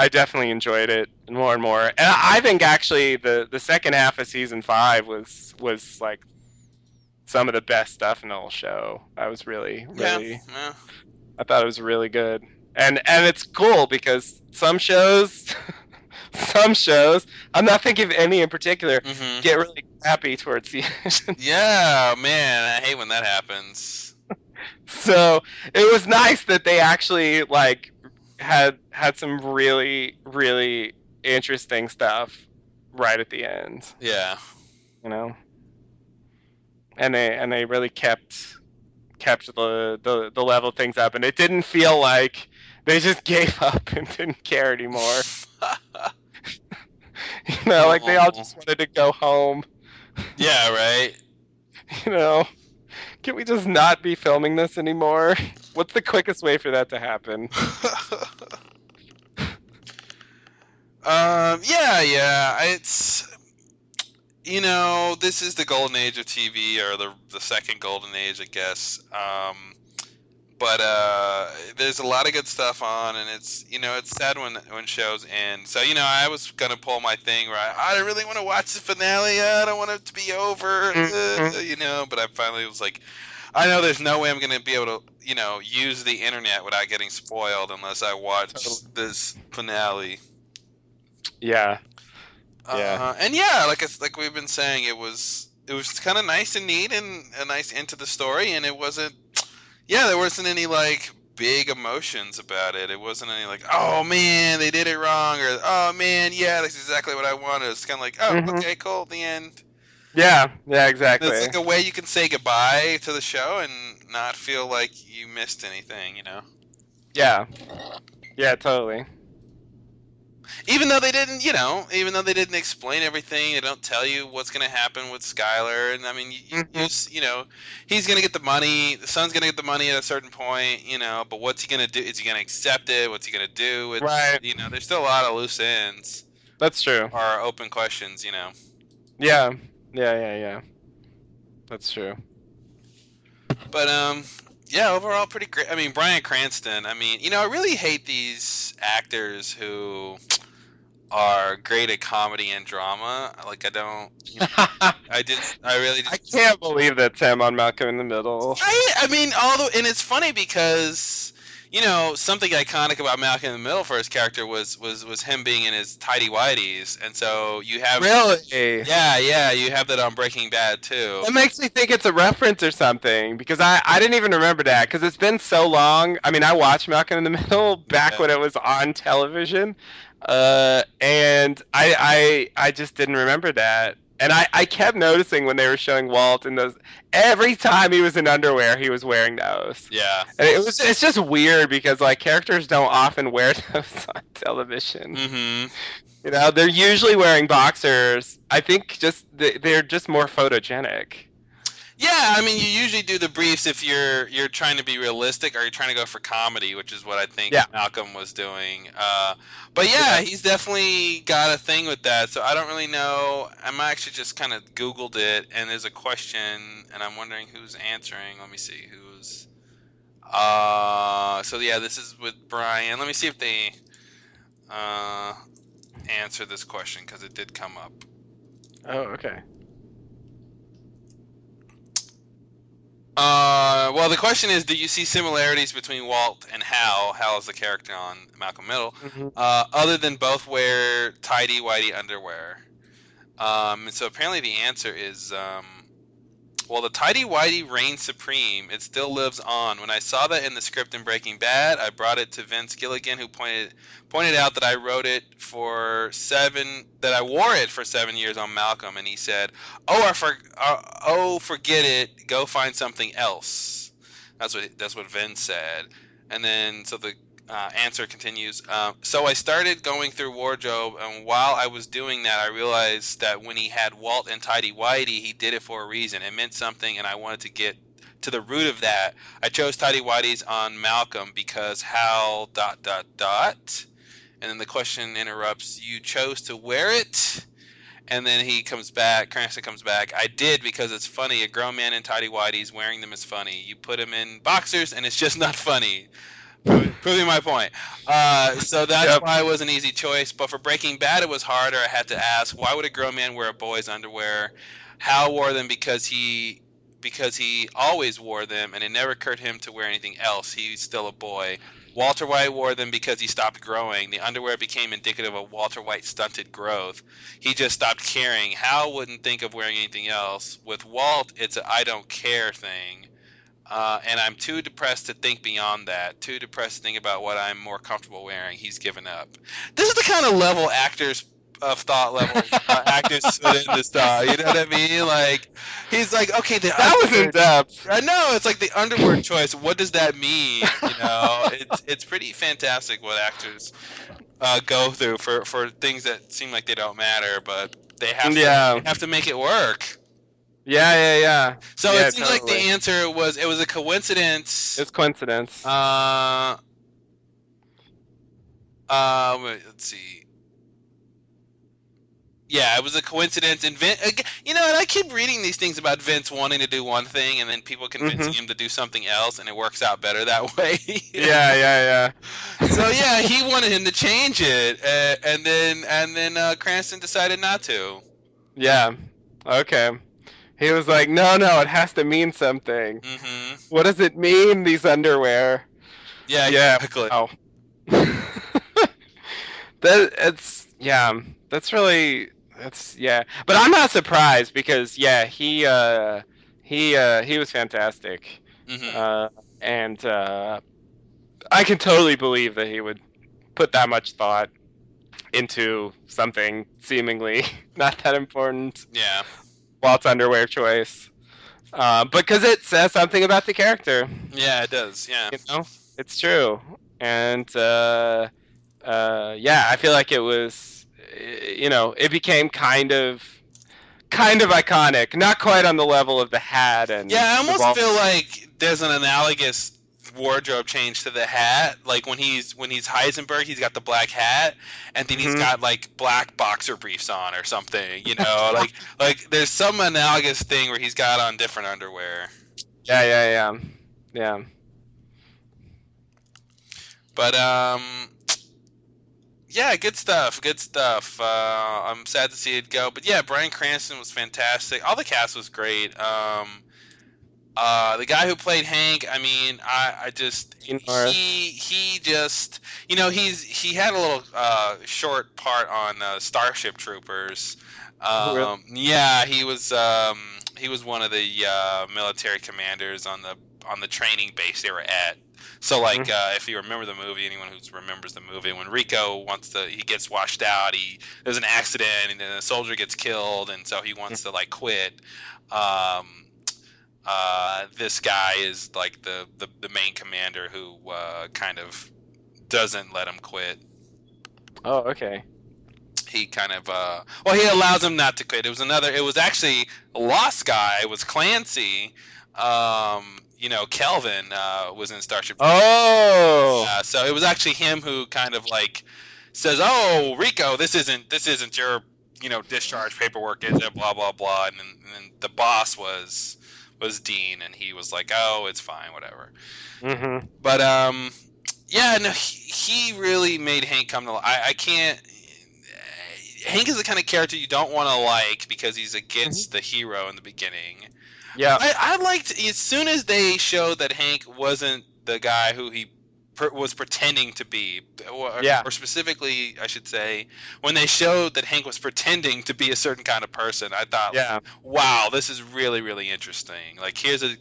definitely enjoyed it more and more, and I think actually the second half of season 5 was like some of the best stuff in the whole show. I was really Yeah. I thought it was really good, and it's cool because some shows, I'm not thinking of any in particular, Hmm. get really happy towards the end. Yeah, man, I hate when that happens. So it was nice that they actually like had some really really interesting stuff right at the end, Yeah. you know, and they really kept the level of things up, and it didn't feel like they just gave up and didn't care anymore. Like they all just wanted to go home. Yeah, right. you know Can we just not be filming this anymore? What's the quickest way for that to happen? Yeah, yeah. It's this is the golden age of TV, or the second golden age, I guess. But there's a lot of good stuff on, and it's sad when shows end. So I was gonna pull my thing where I don't really want to watch the finale. I don't want it to be over. Mhm. But I finally was like, I know there's no way I'm gonna be able to use the internet without getting spoiled unless I watch Totally. this finale. Yeah, yeah. And yeah, like we've been saying, it was kind of nice and neat and a nice end to the story, and it wasn't. Yeah, there wasn't any like big emotions about it. It wasn't any like, oh man, they did it wrong, or oh man, yeah, that's exactly what I wanted. It's kind of like, oh, Hmm. okay, cool, the end. Yeah, yeah, It's exactly. like a way you can say goodbye to the show and not feel like you missed anything. Yeah, yeah, totally. Even though they didn't explain everything, they don't tell you what's going to happen with Skylar. And I mean, Hmm. he's going to get the money. The son's going to get the money at a certain point. But what's he going to do? Is he going to accept it? What's he going to do? Right. There's still a lot of loose ends That's true. or open questions. Yeah, yeah, yeah, yeah. That's true. But yeah, overall pretty great. I mean, Bryan Cranston. I mean, I really hate these actors who are great at comedy and drama. Like I don't. I really I just. can't believe that's him on Malcolm in the Middle. I mean, and it's funny because something iconic about Malcolm in the Middle for his character was him being in his tidy whities, and so you have Really? yeah, you have that on Breaking Bad too. That makes me think it's a reference or something because I didn't even remember that because it's been so long. I mean, I watched Malcolm in the Middle back Yeah. when it was on television, and I just didn't remember that. And I kept noticing when they were showing Walt in those, every time he was in underwear, he was wearing those. Yeah. And it's just weird because like characters don't often wear those on television. Mm-hmm. They're usually wearing boxers. I think they're just more photogenic. Yeah, I mean, you usually do the briefs if you're trying to be realistic or you're trying to go for comedy, which is what I think Yeah. Malcolm was doing. But yeah, Yeah. he's definitely got a thing with that. So I don't really know. I'm actually just kind of Googled it, and there's a question, and I'm wondering who's answering. Let me see who's. So yeah, this is with Brian. Let me see if they uh answer this question because it did come up. Oh, okay. Well, the question is, do you see similarities between Walt and Hal? Hal is the character on Malcolm Middle, Hmm. other than both wear tidy whitey underwear. And so apparently the answer is, well, the tidy whitey reigns supreme. It still lives on. When I saw that in the script in Breaking Bad, I brought it to Vince Gilligan, who pointed out that I wore it for 7 years on Malcolm, and he said, "Oh, forget it. Go find something else." That's what Vince said, and then so the answer continues. So I started going through wardrobe, and while I was doing that, I realized that when he had Walt and Tidy Whitey, he did it for a reason. It meant something, and I wanted to get to the root of that. I chose Tidy Whitey's on Malcolm because how dot dot dot. And then the question interrupts. You chose to wear it. And then he comes back. Cranston comes back. I did because it's funny. A grown man in tidy whities wearing them is funny. You put him in boxers, and it's just not funny. Proving my point. So that's Yep. why it was an easy choice. But for Breaking Bad, it was harder. I had to ask, why would a grown man wear a boy's underwear? Hal wore them because he always wore them, and it never occurred to him to wear anything else. He's still a boy. Walter White wore them because he stopped growing. The underwear became indicative of Walter White's stunted growth. He just stopped caring. Hal wouldn't think of wearing anything else. With Walt, it's a I don't care thing. And I'm too depressed to think beyond that. Too depressed to think about what I'm more comfortable wearing. He's given up. This is the kind of level actors put in this star. You know what I mean? Like, he's like, okay, the That was in underwear. depth. I know it's like the underwear choice. What does that mean? It's pretty fantastic what actors go through for things that seem like they don't matter, but they have to Yeah. they have to make it work. Yeah, yeah, yeah. So it Yeah, seems like totally. the answer was it was a coincidence. It's coincidence. Uh, let's see. Yeah, it was a coincidence. And you know, and I keep reading these things about Vince wanting to do one thing and then people convincing Mm-hmm. him to do something else, and it works out better that way. Yeah, yeah, So yeah. yeah, he wanted him to change it, and then Cranston decided not to. Yeah. Okay. He was like, no, no, it has to mean something. Hmm. What does it mean, these underwear? Yeah, Yeah. exactly. Wow. that it's yeah. That's really that's yeah. But I'm not surprised because yeah, he was fantastic. Hmm. Uh and I can totally believe that he would put that much thought into something seemingly not that important. Yeah. Walt's underwear choice, because it says something about the character. Yeah, it does. Yeah. You know, it's true, and yeah, I feel like it was, it became kind of iconic. Not quite on the level of the hat and Yeah, I the almost ball. feel like there's an analogous wardrobe change to the hat. Like when he's Heisenberg, he's got the black hat, and then he's Hmm. got like black boxer briefs on or something. You know, like there's some analogous thing where he's got on different underwear. Yeah, yeah, yeah, yeah. But yeah, good stuff. Good stuff. I'm sad to see it go, but yeah, Bryan Cranston was fantastic. All the cast was great. The guy who played Hank, I mean, I just Dean Norris. he just he had a little short part on Starship Troopers. Oh, really? Yeah, he was one of the military commanders on the training base they were at. So like Mhm. if you remember the movie, anyone who remembers the movie, when Rico he gets washed out, there's an accident and then a soldier gets killed, and so he wants to like quit. Um, this guy is like the main commander who kind of doesn't let him quit. Oh, okay. He kind of well, he allows him not to quit. It was actually a lost guy. It was Clancy. Kelvin was in Starship Troopers. Oh. So it was actually him who kind of like says, "Oh, Rico, this isn't your discharge paperwork, is it? Blah blah blah." And then the boss was Dean, and he was like, "Oh, it's fine, whatever." Hmm. But yeah, no, he really made Hank come to life. I can't. Hank is the kind of character you don't want to like because he's Hmm. against the hero in the beginning. Yeah. I liked as soon as they showed that Hank wasn't the guy who he was pretending to be, Yeah. or specifically, I should say, when they showed that Hank was pretending to be a certain kind of person, I thought, like, Yeah. wow, this is really, really interesting. Like, here's a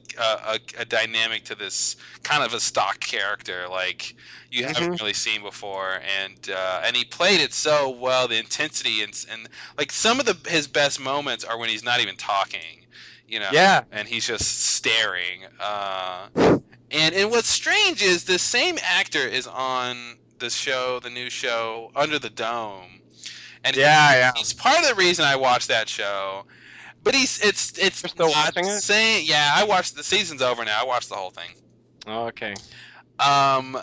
dynamic to this kind of a stock character, like you haven't Hmm. really seen before, and he played it so well. The intensity and like some of his best moments are when he's not even talking, you know, Yeah. and he's just staring. And what's strange is this same actor is on the show, the new show Under the Dome, and Yeah. Yeah. he's part of the reason I watched that show. But it's You're still not watching it? saying. Yeah, I watched the season's over now. I watched the whole thing. Oh, okay. Um,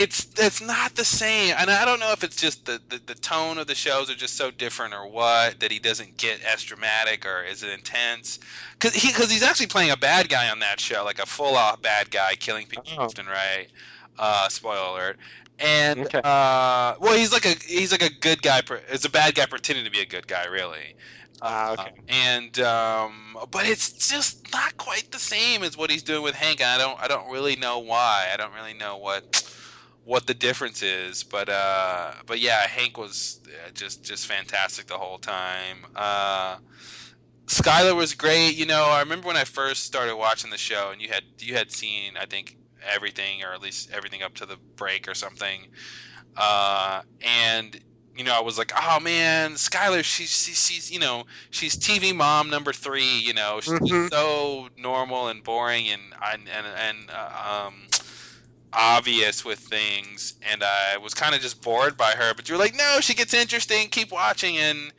it's not the same, and I don't know if it's just the tone of the shows are just so different or what, that he doesn't get as dramatic or is it intense, because he's actually playing a bad guy on that show, like a full out bad guy killing people Oh, left and right. Spoiler alert. And okay. well, he's like a good guy. It's a bad guy pretending to be a good guy, really. Ah, okay. But it's just not quite the same as what he's doing with Hank, and I don't really know why. I don't really know what the difference is, but yeah, Hank was just fantastic the whole time. Skylar was great. I remember when I first started watching the show, and you had seen, I think, everything, or at least everything up to the break or something. And I was like, oh man, Skylar, she's TV mom number three. She's Hmm. so normal and boring, and obvious with things, and I was kind of just bored by her. But you're like, no, she gets interesting. Keep watching, and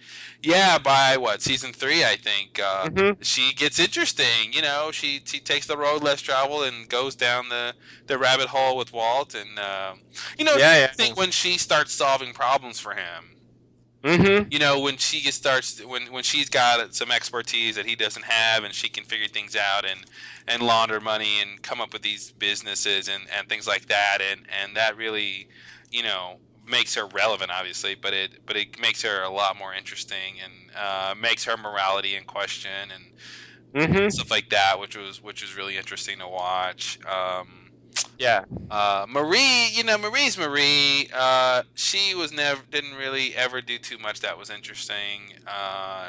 yeah, by what season three, I think Hmm. she gets interesting. You know, she takes the road less traveled and goes down the rabbit hole with Walt, and you know, Yeah, I think yeah. when she starts solving problems for him, Hmm. you know, when starts when she's got some expertise that he doesn't have, and she can figure things out and launder money and come up with these businesses and things like that, and that really, you know, makes her relevant, obviously, but it makes her a lot more interesting, and makes her morality in question and Hmm. stuff like that, which was really interesting to watch. Yeah. Marie, you know, Marie's Marie. She was never didn't really ever do too much that was interesting.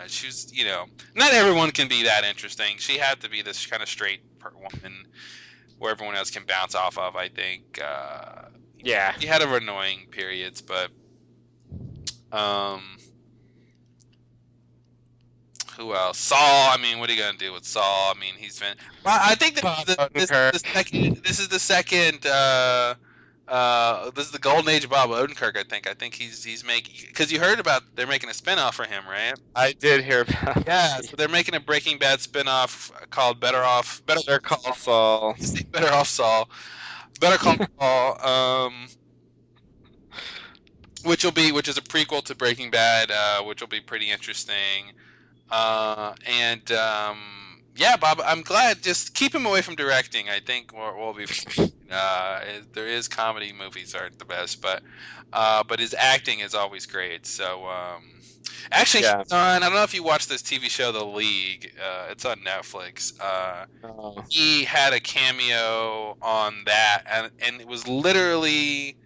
She was, you know, not everyone can be that interesting. She had to be this kind of straight woman where everyone else can bounce off of. I think Yeah. she had her annoying periods, but um, who else? Saul. I mean, what are you gonna do with Saul? I mean, he's been. Well, I think that Bob Odenkirk. this is the second. This is the golden age of Bob Odenkirk. I think he's making, because you heard about they're making a spinoff for him, right? I did hear about Yeah, that. so they're making a Breaking Bad spinoff called Better Better Call Saul. Better Off Saul, Better Call Saul. Which is a prequel to Breaking Bad, which will be pretty interesting. And yeah, Bob, I'm glad. Just keep him away from directing. I think we'll be fine. There is comedy movies aren't the best, but his acting is always great. So actually, Yeah. he's on. I don't know if you watched this TV show, The League. It's on Netflix. Oh. He had a cameo on that, and it was literally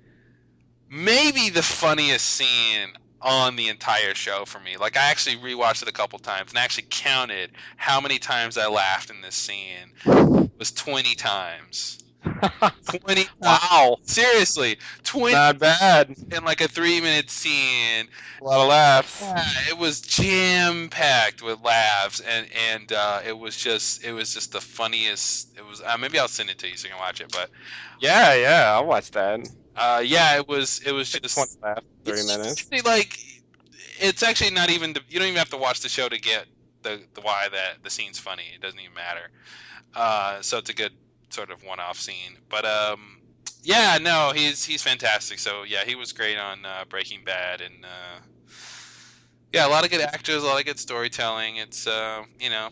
maybe the funniest scene on the entire show for me. Like, I actually rewatched it a couple times and actually counted how many times I laughed in this scene. It was 20 times. 20 times. Wow. Seriously, 20 Not bad. in like a 3-minute scene. A lot of laughs. Yeah, it was jam packed with laughs, and it was just the funniest. It was maybe I'll send it to you so you can watch it, but Yeah, yeah, I'll watch that. yeah, it was I just want just to laugh 3 minutes. it's like it's actually not even you don't even have to watch the show to get the why that the scene's funny. It doesn't even matter. So it's a good sort of one-off scene. But yeah, no, he's fantastic. So yeah, he was great on Breaking Bad, and yeah, a lot of good actors, a lot of good storytelling. It's you know,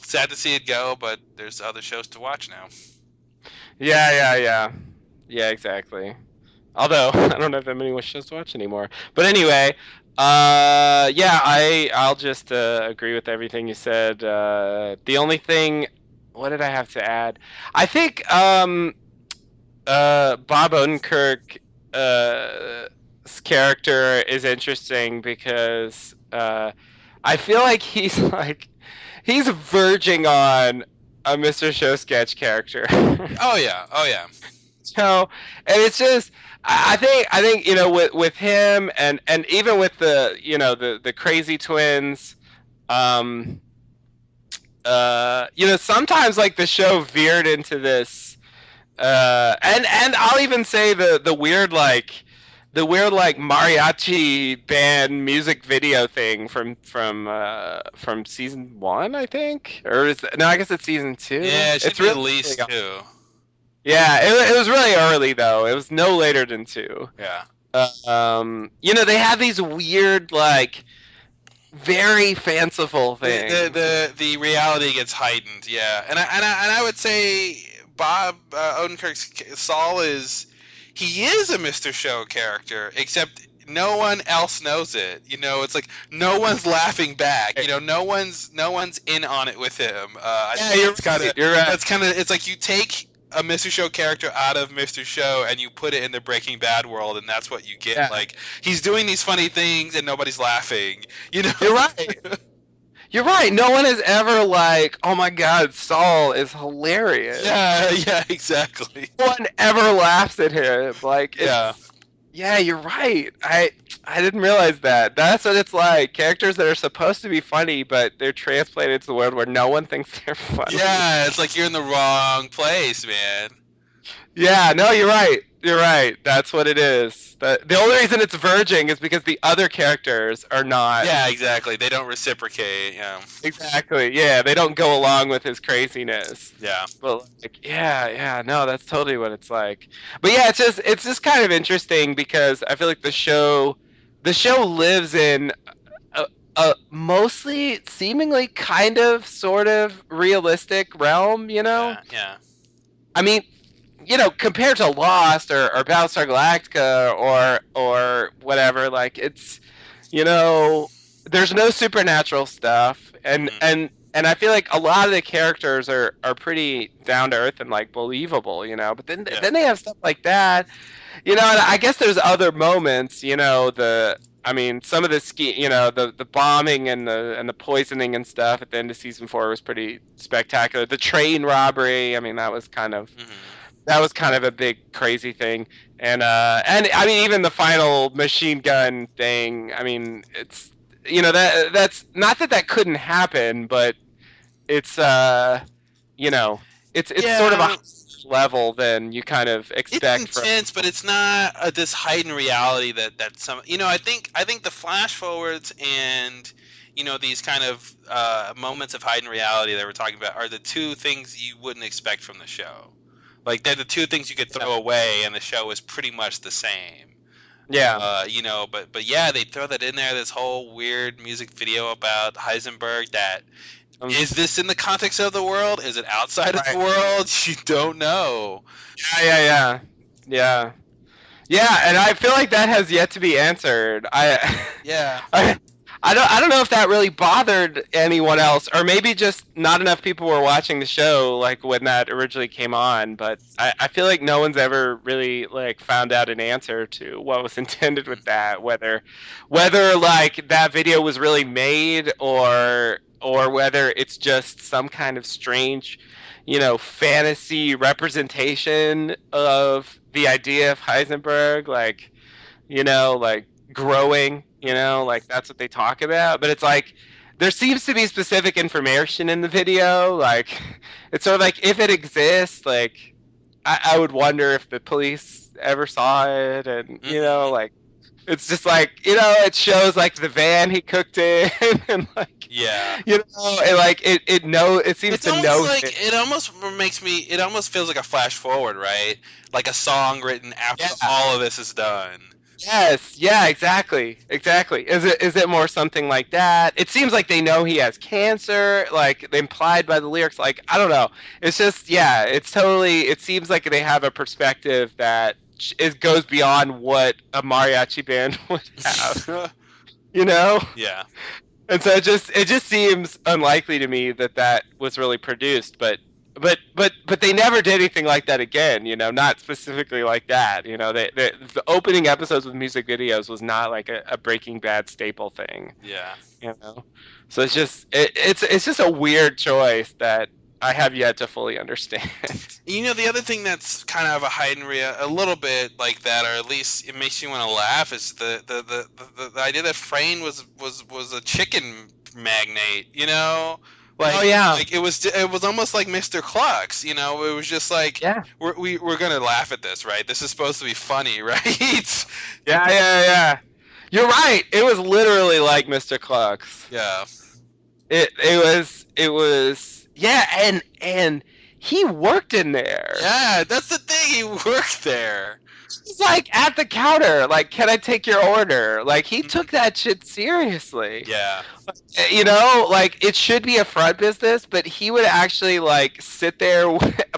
sad to see it go, but there's other shows to watch now. Yeah, yeah, yeah. Yeah, exactly. Although I don't have that many shows to watch anymore. But anyway, yeah, I'll just agree with everything you said. The only thing, what did I have to add? I think Bob Odenkirk character is interesting because I feel like he's like he's verging on a Mr. Show sketch character. Oh yeah, oh yeah. So, and it's just I think you know with him and even with the you know the crazy twins, um, you know sometimes like the show veered into this, and I'll even say the weird like mariachi band music video thing from season one, I think, or is no, I guess it's season two. Yeah, it should It's be at really least two. yeah, it was really early though. It was no later than two. Yeah. You know, they have these weird, like, very fanciful The, things. the reality gets heightened, yeah, and I would say Bob Odenkirk's Saul is he is a Mr. Show character, except no one else knows it. You know, it's like no one's laughing back. You know, no one's in on it with him. I Yeah, think you're it's kind of right. You're right. that's kind of it's like you take a Mr. Show character out of Mr. Show and you put it in the Breaking Bad world, and that's what you get. Yeah, Like he's doing these funny things and nobody's laughing. You know. you're right. You're right. No one is ever like, oh my God, Saul is hilarious. Yeah, yeah, exactly. No one ever laughs at him. Like, Yeah. it's yeah, you're right. I didn't realize that. That's what it's like. Characters that are supposed to be funny, but they're translated to the world where no one thinks they're funny. Yeah, it's like you're in the wrong place, man. Yeah, no, you're right. You're right. That's what it is. The only reason it's verging is because the other characters are not. Yeah, exactly. They don't reciprocate. Yeah, Exactly. Yeah, they don't go along with his craziness. yeah, But like, yeah, yeah, no, that's totally what it's like. But yeah, it's just kind of interesting because I feel like the show lives in a mostly seemingly kind of sort of realistic realm, you know? yeah, yeah, I mean, compared to Lost or Battlestar Galactica or whatever, like it's you know, there's no supernatural stuff, and hmm and and I feel like a lot of the characters are pretty down to earth and like believable, But then yeah, then they have stuff like that, and I guess there's other moments, I mean, some of the the bombing and the poisoning and stuff at the end of season 4 was pretty spectacular. The train robbery, I mean, hmm that was kind of a big crazy thing, and I mean even the final machine gun thing. I mean that's not that couldn't happen, but it's you know it's sort of a higher yeah. level than you kind of It's expect from. intense, but it's not this heightened reality that some. I think the flash forwards and these kind of moments of heightened reality that we're talking about are the two things you wouldn't expect from the show. Like they're the two things you could Yeah, throw away, and the show is pretty much the same. yeah. But yeah, they throw that in there. This whole weird music video about Heisenberg. That is this in the context of the world? Is it outside of the Right. world? You don't know. Yeah, yeah, yeah, yeah. Yeah, and I feel like that has yet to be answered. Yeah. I, I don't know if that really bothered anyone else, or maybe just not enough people were watching the show like when that originally came on. But I feel like no one's ever really like found out an answer to what was intended with that, whether like that video was really made or whether it's just some kind of strange fantasy representation of the idea of Heisenberg, like growing, like that's what they talk about. But it's like there seems to be specific information in the video, like it's sort of like if it exists, like I would wonder if the police ever saw it, and hmm like it's just like it shows like the van he cooked in, and like Yeah. and like it seems It's to almost know like it. it almost makes me. It almost feels like a flash forward, right? Like a song written after Yeah. all of this is done. Yes, yeah, exactly. Exactly. Is it more something like that? It seems like they know he has cancer, like implied by the lyrics, like I don't know. It's just yeah, it seems like they have a perspective that goes beyond what a mariachi band would have, you know? Yeah. And so it just seems unlikely to me that that was really produced, but they never did anything like that again. Not specifically like that. The opening episodes with music videos was not like a Breaking Bad staple thing. Yeah. You know, so it's just a weird choice that I have yet to fully understand. The other thing that's kind of a heightened a little bit like that, or at least it makes you want to laugh, is the idea that Frayne was a chicken magnate. Oh Like yeah, it was almost like Mr. Clucks. It was just like yeah, we're gonna laugh at this, right? This is supposed to be funny, right? yeah, yeah, yeah. You're right. It was literally like Mr. Clucks. Yeah. It was yeah, and he worked in there. Yeah, that's the thing. He worked there. He's like at the counter, like, can I take your order? Like he took that shit seriously. Yeah. Like it should be a front business, but he would actually like sit there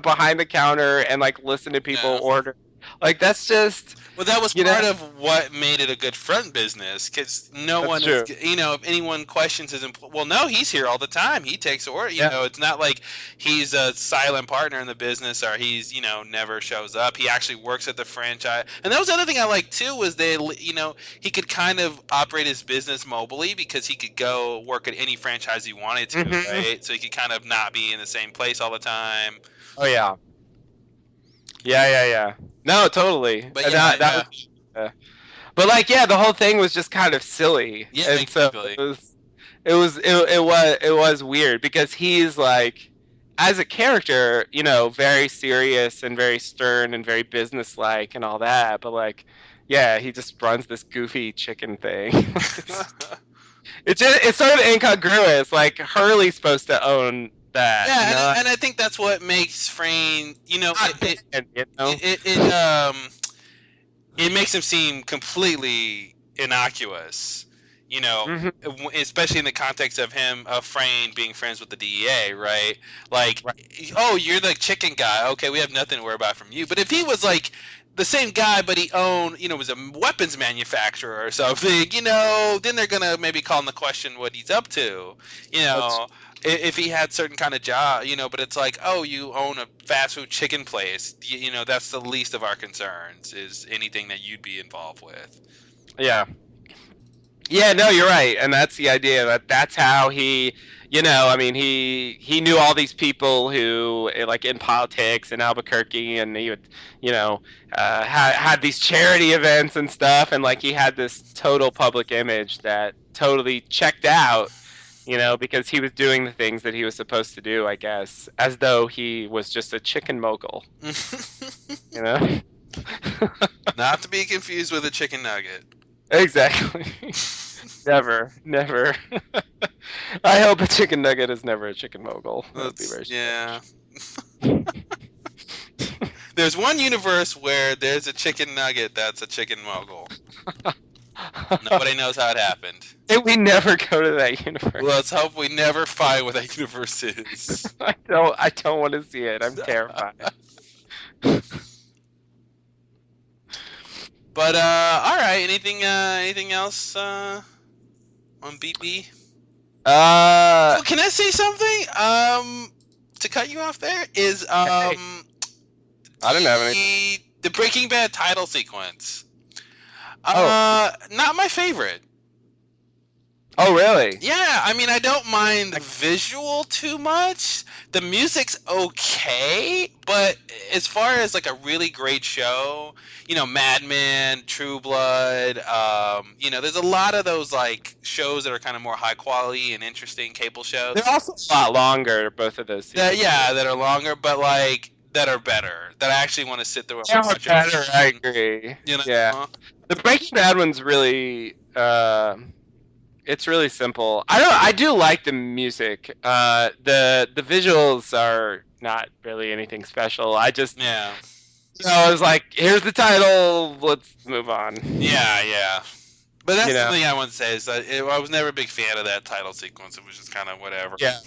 behind the counter and like listen to people Yeah. order. Like that's just, Well, that was you know, part of what made it a good front business, because no that's one is, true. if anyone questions his, well, no, he's here all the time. He takes order. Yeah. It's not like he's a silent partner in the business, or he's, never shows up. He actually works at the franchise. And that was the other thing I liked too, was he could kind of operate his business mobily, because he could go work at any franchise he wanted to, Hmm. right? So he could kind of not be in the same place all the time. Oh yeah. Yeah, yeah, yeah. No, totally. But And yeah, that yeah, was, but like, yeah, the whole thing was just kind of silly, yeah, and so exactly. it was weird because he's like as a character, very serious and very stern and very businesslike and all that. But like, yeah, he just runs this goofy chicken thing. It's sort of incongruous. Like Hurley's supposed to own that, Yeah, not and I think that's what makes Frayne, Ben, it, it um it makes him seem completely innocuous, Mhm. especially in the context of him, of Frayne being friends with the DEA, right? Like, Right. oh, you're the chicken guy. Okay, we have nothing to worry about from you. But if he was like the same guy, but he owned, was a weapons manufacturer or something, then they're gonna maybe call into question what he's up to, you That's know. If he had certain kind of job, but it's like, oh, you own a fast food chicken place, that's the least of our concerns is anything that you'd be involved with. yeah. Yeah, no, you're right, and that's the idea that's how he, I mean, he knew all these people who like in politics in Albuquerque, and he would, had these charity events and stuff, and like he had this total public image that totally checked out, because he was doing the things that he was supposed to do, I guess, as though he was just a chicken mogul, you know. Not to be confused with a chicken nugget. Exactly. Never, never. I hope a chicken nugget is never a chicken mogul. That would be very Yeah. There's one universe where there's a chicken nugget that's a chicken mogul. Nobody knows how it happened. We never go to that universe. Let's hope we never find what that universe is. I don't want to see it. I'm terrified. But all right. Anything else on BB? Oh, can I say something? To cut you off there is I don't have anything. the Breaking Bad title sequence. Oh. Not my favorite. Oh, really? Yeah, I mean, I don't mind the visual too much. The music's okay, but as far as like a really great show, Mad Men, True Blood, there's a lot of those like shows that are kind of more high quality and interesting cable shows. They're also a lot longer, both of those seasons. That are longer, but like that are better. That I actually want to sit through and watch. Better, I agree. Yeah. The Breaking Bad one's really it's really simple. I do like the music. The visuals are not really anything special. I just I was like, here's the title, let's move on. Yeah. But that's the thing I want to say is that I was never a big fan of that title sequence. It was just kind of whatever. Yeah.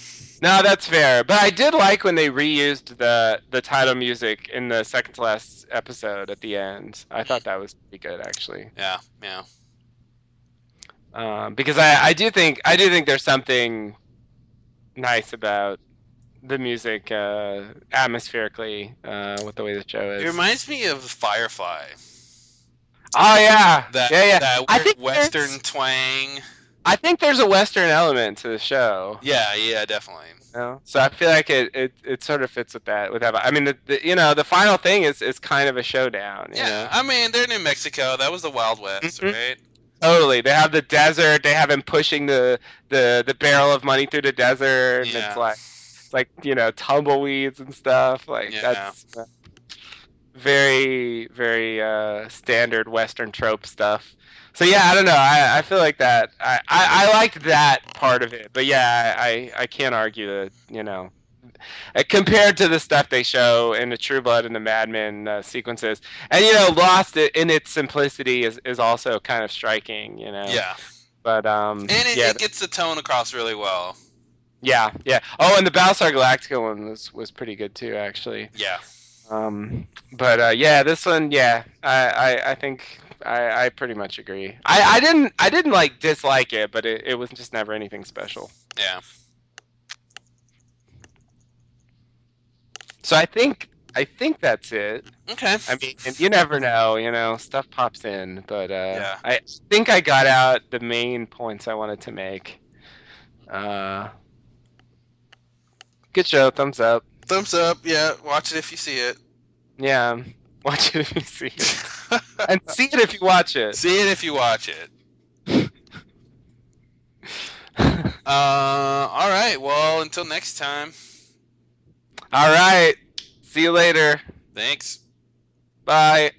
No, that's fair. But I did like when they reused the title music in the second to last episode at the end. I thought that was pretty good, actually. Yeah. Because I do think there's something nice about the music atmospherically with the way the show is. It reminds me of Firefly. Oh yeah, that I weird think Western twang. I think there's a Western element to the show. Yeah, definitely. So I feel like it sort of fits with that. I mean, the final thing is kind of a showdown. Yeah, I mean, they're in New Mexico. That was the Wild West, right? Totally. They have the desert. They have him pushing the barrel of money through the desert. And it's like tumbleweeds and stuff. Like that's very, very standard Western trope stuff. So yeah, I don't know. I feel like that. I liked that part of it, but yeah, I can't argue that compared to the stuff they show in the True Blood and the Mad Men sequences, and Lost in its simplicity is also kind of striking. Yeah. But it gets the tone across really well. Yeah. Oh, and the Battlestar Galactica one was pretty good too, actually. Yeah. But this one, I think I pretty much agree. I didn't like dislike it, but it was just never anything special. Yeah. So I think that's it. Okay. I mean, and you never know, stuff pops in, but yeah. I think I got out the main points I wanted to make. Good show, thumbs up. Thumbs up, yeah. Watch it if you see it. Yeah, watch it if you see it. And see it if you watch it. See it if you watch it. All right, well, until next time. All right. See you later. Thanks. Bye.